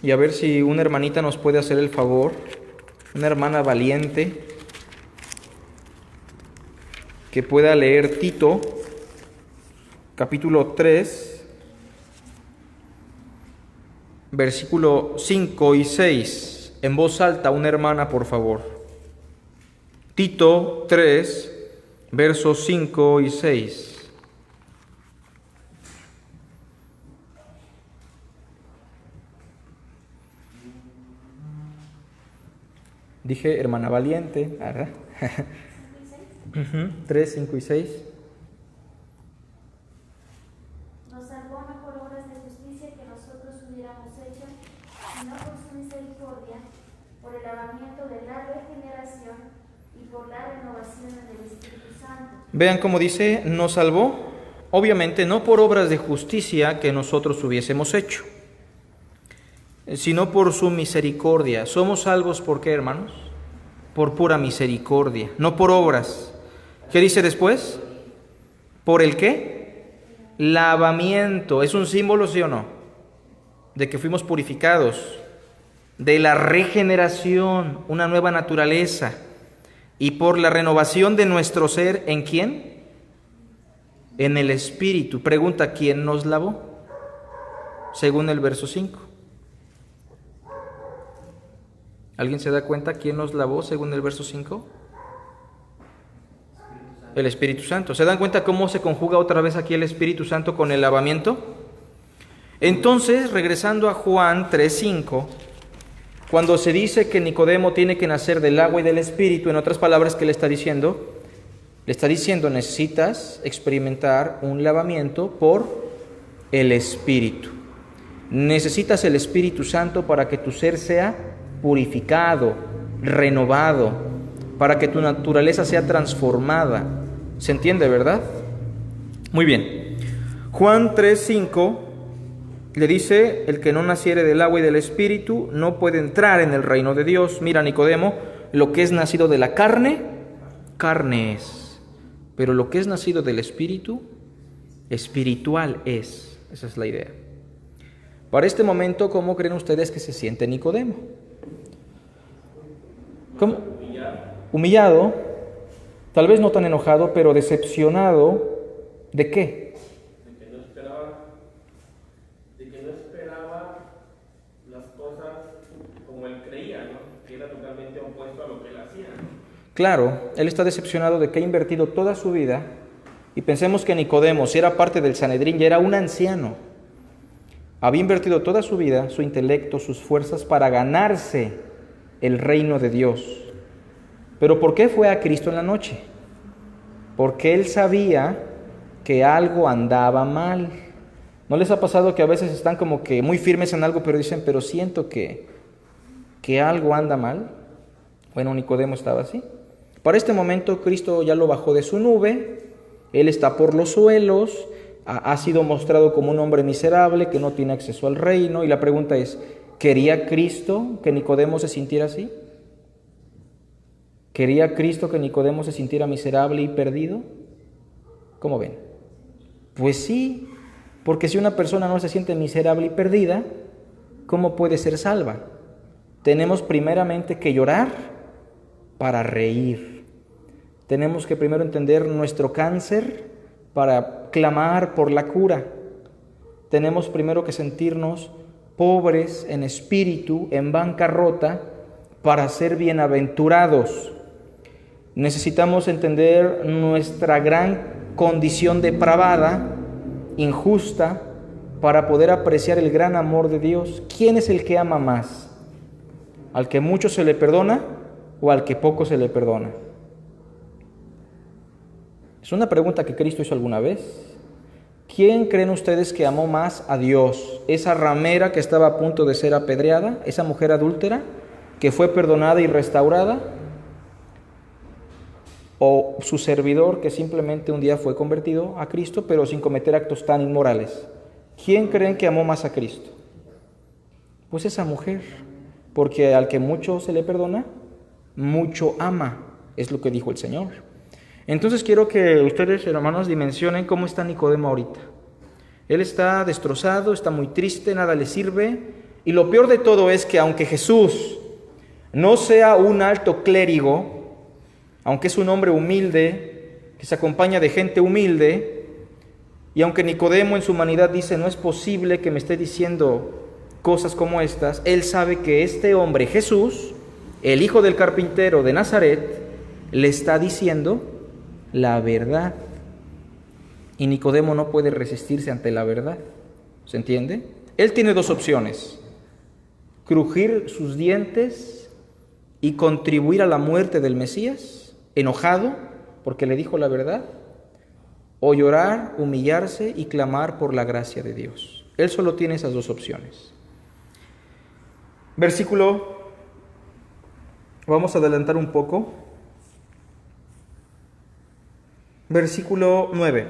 A: Y a ver si una hermanita nos puede hacer el favor, una hermana valiente, que pueda leer Tito, capítulo 3, versículo 5 y 6, en voz alta, una hermana, por favor. Tito 3, versos 5 y 6. Dije hermana valiente, ¿verdad? 3, 5 y 6.
E: Nos salvó no por obras de justicia que nosotros hubiéramos hecho, sino por su misericordia, por el lavamiento de la regeneración y por la renovación del Espíritu Santo.
A: Vean cómo dice, nos salvó, obviamente no por obras de justicia que nosotros hubiésemos hecho, sino por su misericordia. Somos salvos, ¿por qué, hermanos? Por pura misericordia, no por obras. ¿Qué dice después? ¿Por el qué? Lavamiento. ¿Es un símbolo, sí o no? De que fuimos purificados, de la regeneración, una nueva naturaleza, y por la renovación de nuestro ser, ¿en quién? En el Espíritu. Pregunta, ¿quién nos lavó? Según el verso 5. ¿Alguien se da cuenta quién nos lavó según el verso 5? El Espíritu Santo. ¿Se dan cuenta cómo se conjuga otra vez aquí el Espíritu Santo con el lavamiento? Entonces, regresando a Juan 3:5, cuando se dice que Nicodemo tiene que nacer del agua y del Espíritu, en otras palabras, ¿qué le está diciendo? Le está diciendo, necesitas experimentar un lavamiento por el Espíritu. Necesitas el Espíritu Santo para que tu ser sea purificado, renovado, para que tu naturaleza sea transformada. ¿Se entiende, verdad? Muy bien. Juan 3:5 le dice, el que no naciere del agua y del Espíritu no puede entrar en el reino de Dios. Mira, Nicodemo, lo que es nacido de la carne, carne es. Pero lo que es nacido del Espíritu, espiritual es. Esa es la idea. Para este momento, ¿cómo creen ustedes que se siente Nicodemo? ¿Cómo? Humillado, tal vez no tan enojado, pero decepcionado. ¿De qué?
D: De que no esperaba las cosas como él creía, ¿no? Que era totalmente opuesto a lo que él hacía, ¿no?
A: Claro, él está decepcionado de que ha invertido toda su vida, y pensemos que Nicodemo, si era parte del Sanedrín, ya era un anciano. Había invertido toda su vida, su intelecto, sus fuerzas para ganarse el reino de Dios. ¿Pero por qué fue a Cristo en la noche? Porque él sabía que algo andaba mal. ¿No les ha pasado que a veces están como que muy firmes en algo, pero dicen, pero siento que algo anda mal? Bueno, Nicodemo estaba así. Para este momento Cristo ya lo bajó de su nube, él está por los suelos, ha sido mostrado como un hombre miserable que no tiene acceso al reino, y la pregunta es, ¿quería Cristo que Nicodemo se sintiera así? ¿Quería Cristo que Nicodemo se sintiera miserable y perdido? ¿Cómo ven? Pues sí, porque si una persona no se siente miserable y perdida, ¿cómo puede ser salva? Tenemos primeramente que llorar para reír. Tenemos que primero entender nuestro cáncer para clamar por la cura. Tenemos primero que sentirnos pobres en espíritu, en bancarrota, para ser bienaventurados. Necesitamos entender nuestra gran condición depravada, injusta, para poder apreciar el gran amor de Dios. ¿Quién es el que ama más? ¿Al que mucho se le perdona o al que poco se le perdona? Es una pregunta que Cristo hizo alguna vez. ¿Quién creen ustedes que amó más a Dios? ¿Esa ramera que estaba a punto de ser apedreada? ¿Esa mujer adúltera que fue perdonada y restaurada? ¿O su servidor que simplemente un día fue convertido a Cristo pero sin cometer actos tan inmorales? ¿Quién creen que amó más a Cristo? Pues esa mujer, porque al que mucho se le perdona, mucho ama, es lo que dijo el Señor. Entonces quiero que ustedes, hermanos, dimensionen cómo está Nicodemo ahorita. Él está destrozado, está muy triste, nada le sirve, y lo peor de todo es que aunque Jesús no sea un alto clérigo, aunque es un hombre humilde, que se acompaña de gente humilde, y aunque Nicodemo en su humanidad dice, no es posible que me esté diciendo cosas como estas, él sabe que este hombre, Jesús, el hijo del carpintero de Nazaret, le está diciendo la verdad. Y Nicodemo no puede resistirse ante la verdad. ¿Se entiende? Él tiene dos opciones: crujir sus dientes y contribuir a la muerte del Mesías, enojado porque le dijo la verdad, o llorar, humillarse y clamar por la gracia de Dios. Él solo tiene esas dos opciones. Vamos a adelantar un poco. Versículo 9.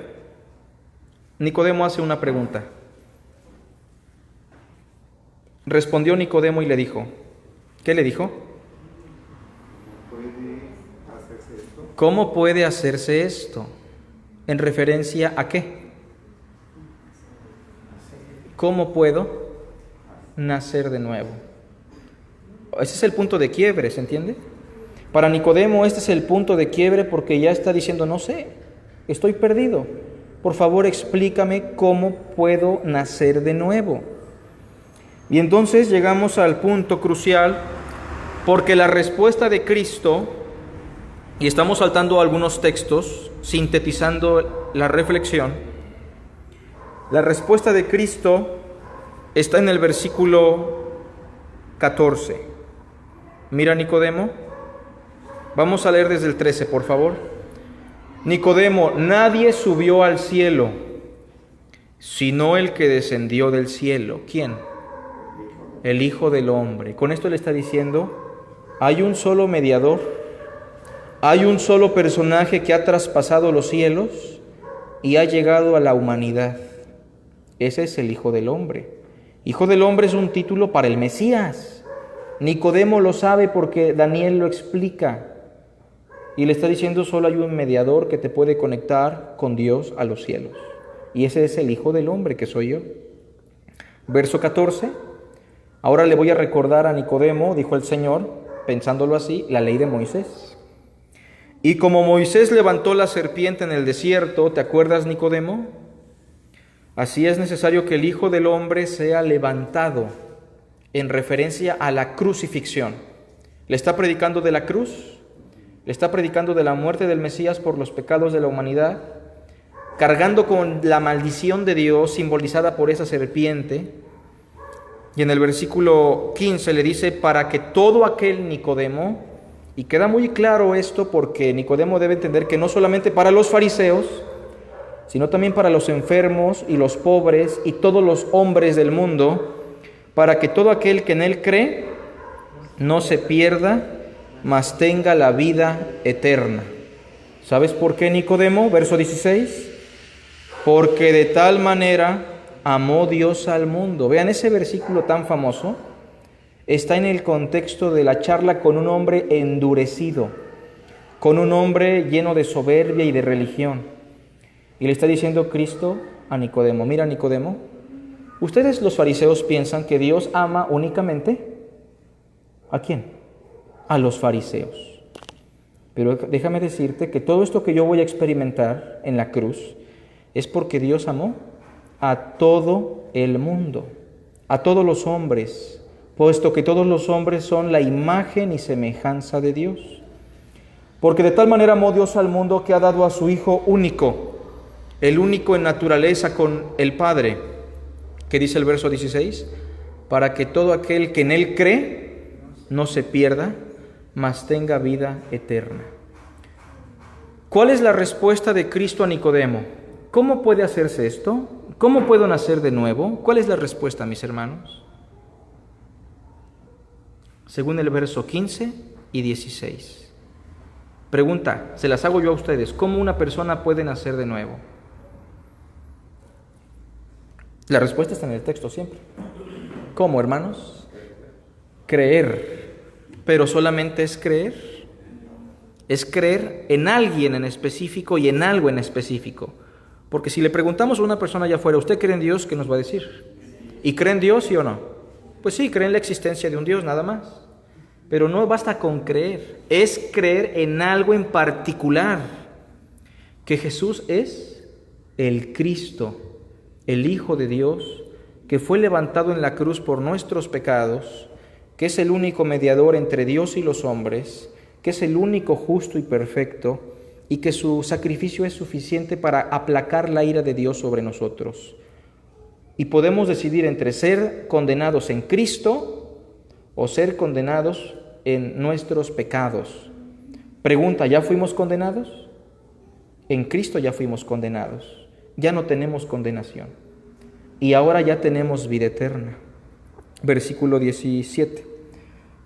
A: Nicodemo hace una pregunta. Respondió Nicodemo y le dijo, ¿qué le dijo?
B: ¿Puede hacerse esto?
A: ¿Cómo puede hacerse esto? ¿En referencia a qué? ¿Cómo puedo nacer de nuevo? Ese es el punto de quiebre, ¿se entiende? Para Nicodemo este es el punto de quiebre porque ya está diciendo, no sé, estoy perdido. Por favor, explícame cómo puedo nacer de nuevo. Y entonces llegamos al punto crucial, porque la respuesta de Cristo, y estamos saltando algunos textos, sintetizando la reflexión, la respuesta de Cristo está en el versículo 14. Mira, Nicodemo, vamos a leer desde el 13, por favor. Nicodemo, nadie subió al cielo, sino el que descendió del cielo. ¿Quién? El Hijo del Hombre. Con esto le está diciendo, hay un solo mediador, hay un solo personaje que ha traspasado los cielos y ha llegado a la humanidad. Ese es el Hijo del Hombre. Hijo del Hombre es un título para el Mesías. Nicodemo lo sabe porque Daniel lo explica. Y le está diciendo, solo hay un mediador que te puede conectar con Dios a los cielos. Y ese es el Hijo del Hombre, que soy yo. Verso 14. Ahora le voy a recordar a Nicodemo, dijo el Señor, pensándolo así, la ley de Moisés. Y como Moisés levantó la serpiente en el desierto, ¿te acuerdas, Nicodemo? Así es necesario que el Hijo del Hombre sea levantado, en referencia a la crucifixión. ¿Le está predicando de la cruz? ¿Le está predicando de la muerte del Mesías por los pecados de la humanidad? Cargando con la maldición de Dios simbolizada por esa serpiente. Y en el versículo 15 le dice, para que todo aquel Nicodemo, y queda muy claro esto porque Nicodemo debe entender que no solamente para los fariseos, sino también para los enfermos y los pobres y todos los hombres del mundo, para que todo aquel que en él cree no se pierda, mas tenga la vida eterna. ¿Sabes por qué, Nicodemo? Verso 16. Porque de tal manera amó Dios al mundo. Vean, ese versículo tan famoso está en el contexto de la charla con un hombre endurecido, con un hombre lleno de soberbia y de religión. Y le está diciendo Cristo a Nicodemo, mira, Nicodemo, ustedes los fariseos piensan que Dios ama únicamente ¿a quién? A los fariseos. Pero déjame decirte que todo esto que yo voy a experimentar en la cruz es porque Dios amó a todo el mundo, a todos los hombres, puesto que todos los hombres son la imagen y semejanza de Dios. Porque de tal manera amó Dios al mundo que ha dado a su Hijo único, el único en naturaleza con el Padre, que dice el verso 16, para que todo aquel que en Él cree no se pierda, mas tenga vida eterna. ¿Cuál es la respuesta de Cristo a Nicodemo? ¿Cómo puede hacerse esto? ¿Cómo puedo nacer de nuevo? ¿Cuál es la respuesta, mis hermanos? Según el verso 15 y 16. Pregunta, se las hago yo a ustedes. ¿Cómo una persona puede nacer de nuevo? La respuesta está en el texto siempre. ¿Cómo, hermanos? Creer. Pero solamente es creer. Es creer en alguien en específico y en algo en específico. Porque si le preguntamos a una persona allá afuera, ¿usted cree en Dios? ¿Qué nos va a decir? ¿Y cree en Dios, sí o no? Pues sí, cree en la existencia de un Dios, nada más. Pero no basta con creer. Es creer en algo en particular. Que Jesús es el Cristo, el Hijo de Dios, que fue levantado en la cruz por nuestros pecados, que es el único mediador entre Dios y los hombres, que es el único justo y perfecto, y que su sacrificio es suficiente para aplacar la ira de Dios sobre nosotros. Y podemos decidir entre ser condenados en Cristo o ser condenados en nuestros pecados. Pregunta, ¿ya fuimos condenados? En Cristo ya fuimos condenados. Ya no tenemos condenación. Y ahora ya tenemos vida eterna. Versículo 17.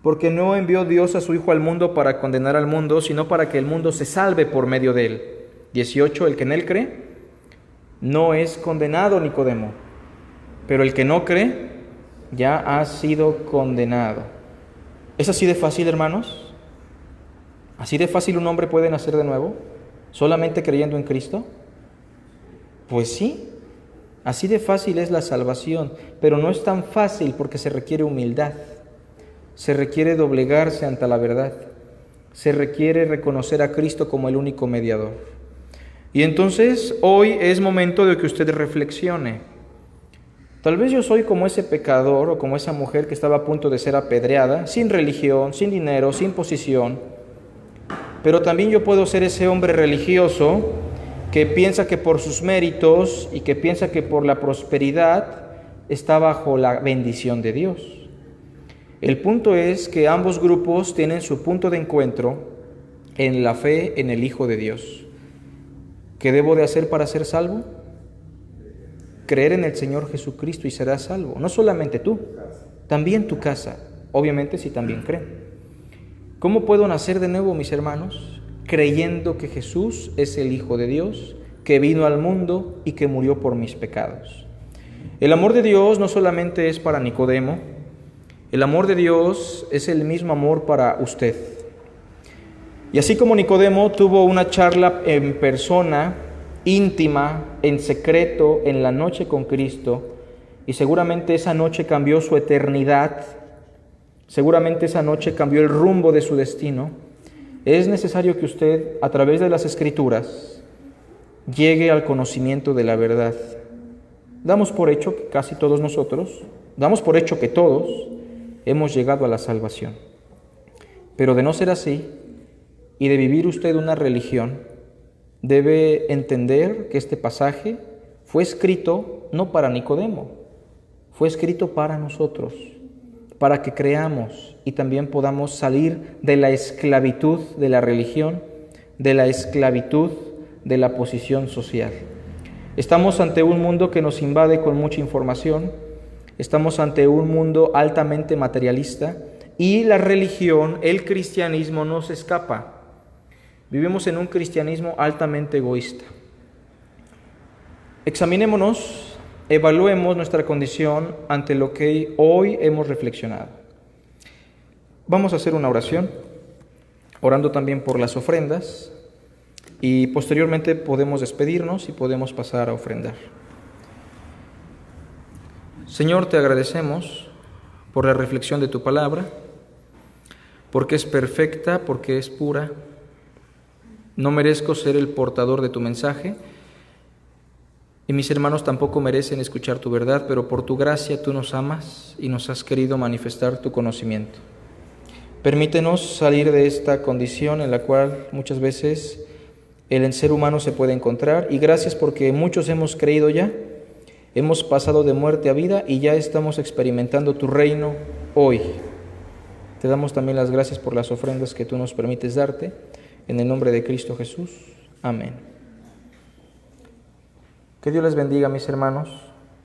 A: Porque no envió Dios a su Hijo al mundo para condenar al mundo, sino para que el mundo se salve por medio de él. 18. El que en él cree no es condenado, Nicodemo. Pero el que no cree ya ha sido condenado. ¿Es así de fácil, hermanos? ¿Así de fácil un hombre puede nacer de nuevo? ¿Solamente creyendo en Cristo? Pues sí, así de fácil es la salvación, pero no es tan fácil porque se requiere humildad, se requiere doblegarse ante la verdad, se requiere reconocer a Cristo como el único mediador. Y entonces hoy es momento de que usted reflexione. Tal vez yo soy como ese pecador o como esa mujer que estaba a punto de ser apedreada, sin religión, sin dinero, sin posición. Pero también yo puedo ser ese hombre religioso que piensa que por sus méritos y que piensa que por la prosperidad está bajo la bendición de Dios. El punto es que ambos grupos tienen su punto de encuentro en la fe en el Hijo de Dios. ¿Qué debo de hacer para ser salvo? Creer en el Señor Jesucristo y serás salvo. No solamente tú, también tu casa, obviamente si también creen. ¿Cómo puedo nacer de nuevo, mis hermanos? Creyendo que Jesús es el Hijo de Dios, que vino al mundo y que murió por mis pecados. El amor de Dios no solamente es para Nicodemo, el amor de Dios es el mismo amor para usted. Y así como Nicodemo tuvo una charla en persona, íntima, en secreto, en la noche con Cristo, y seguramente esa noche cambió su eternidad, seguramente esa noche cambió el rumbo de su destino, es necesario que usted, a través de las Escrituras, llegue al conocimiento de la verdad. Damos por hecho que casi todos nosotros, damos por hecho que todos hemos llegado a la salvación. Pero de no ser así, y de vivir usted una religión, debe entender que este pasaje fue escrito no para Nicodemo, fue escrito para nosotros, para que creamos y también podamos salir de la esclavitud de la religión, de la esclavitud de la posición social. Estamos ante un mundo que nos invade con mucha información, estamos ante un mundo altamente materialista y la religión, el cristianismo no se escapa. Vivimos en un cristianismo altamente egoísta. Examinémonos, evaluemos nuestra condición ante lo que hoy hemos reflexionado. Vamos a hacer una oración, orando también por las ofrendas, y posteriormente podemos despedirnos y podemos pasar a ofrendar. Señor, te agradecemos por la reflexión de tu palabra, porque es perfecta, porque es pura. No merezco ser el portador de tu mensaje, y mis hermanos tampoco merecen escuchar tu verdad, pero por tu gracia tú nos amas y nos has querido manifestar tu conocimiento. Permítenos salir de esta condición en la cual muchas veces el ser humano se puede encontrar, y gracias porque muchos hemos creído ya, hemos pasado de muerte a vida y ya estamos experimentando tu reino hoy. Te damos también las gracias por las ofrendas que tú nos permites darte, en el nombre de Cristo Jesús. Amén. Que Dios les bendiga, mis hermanos.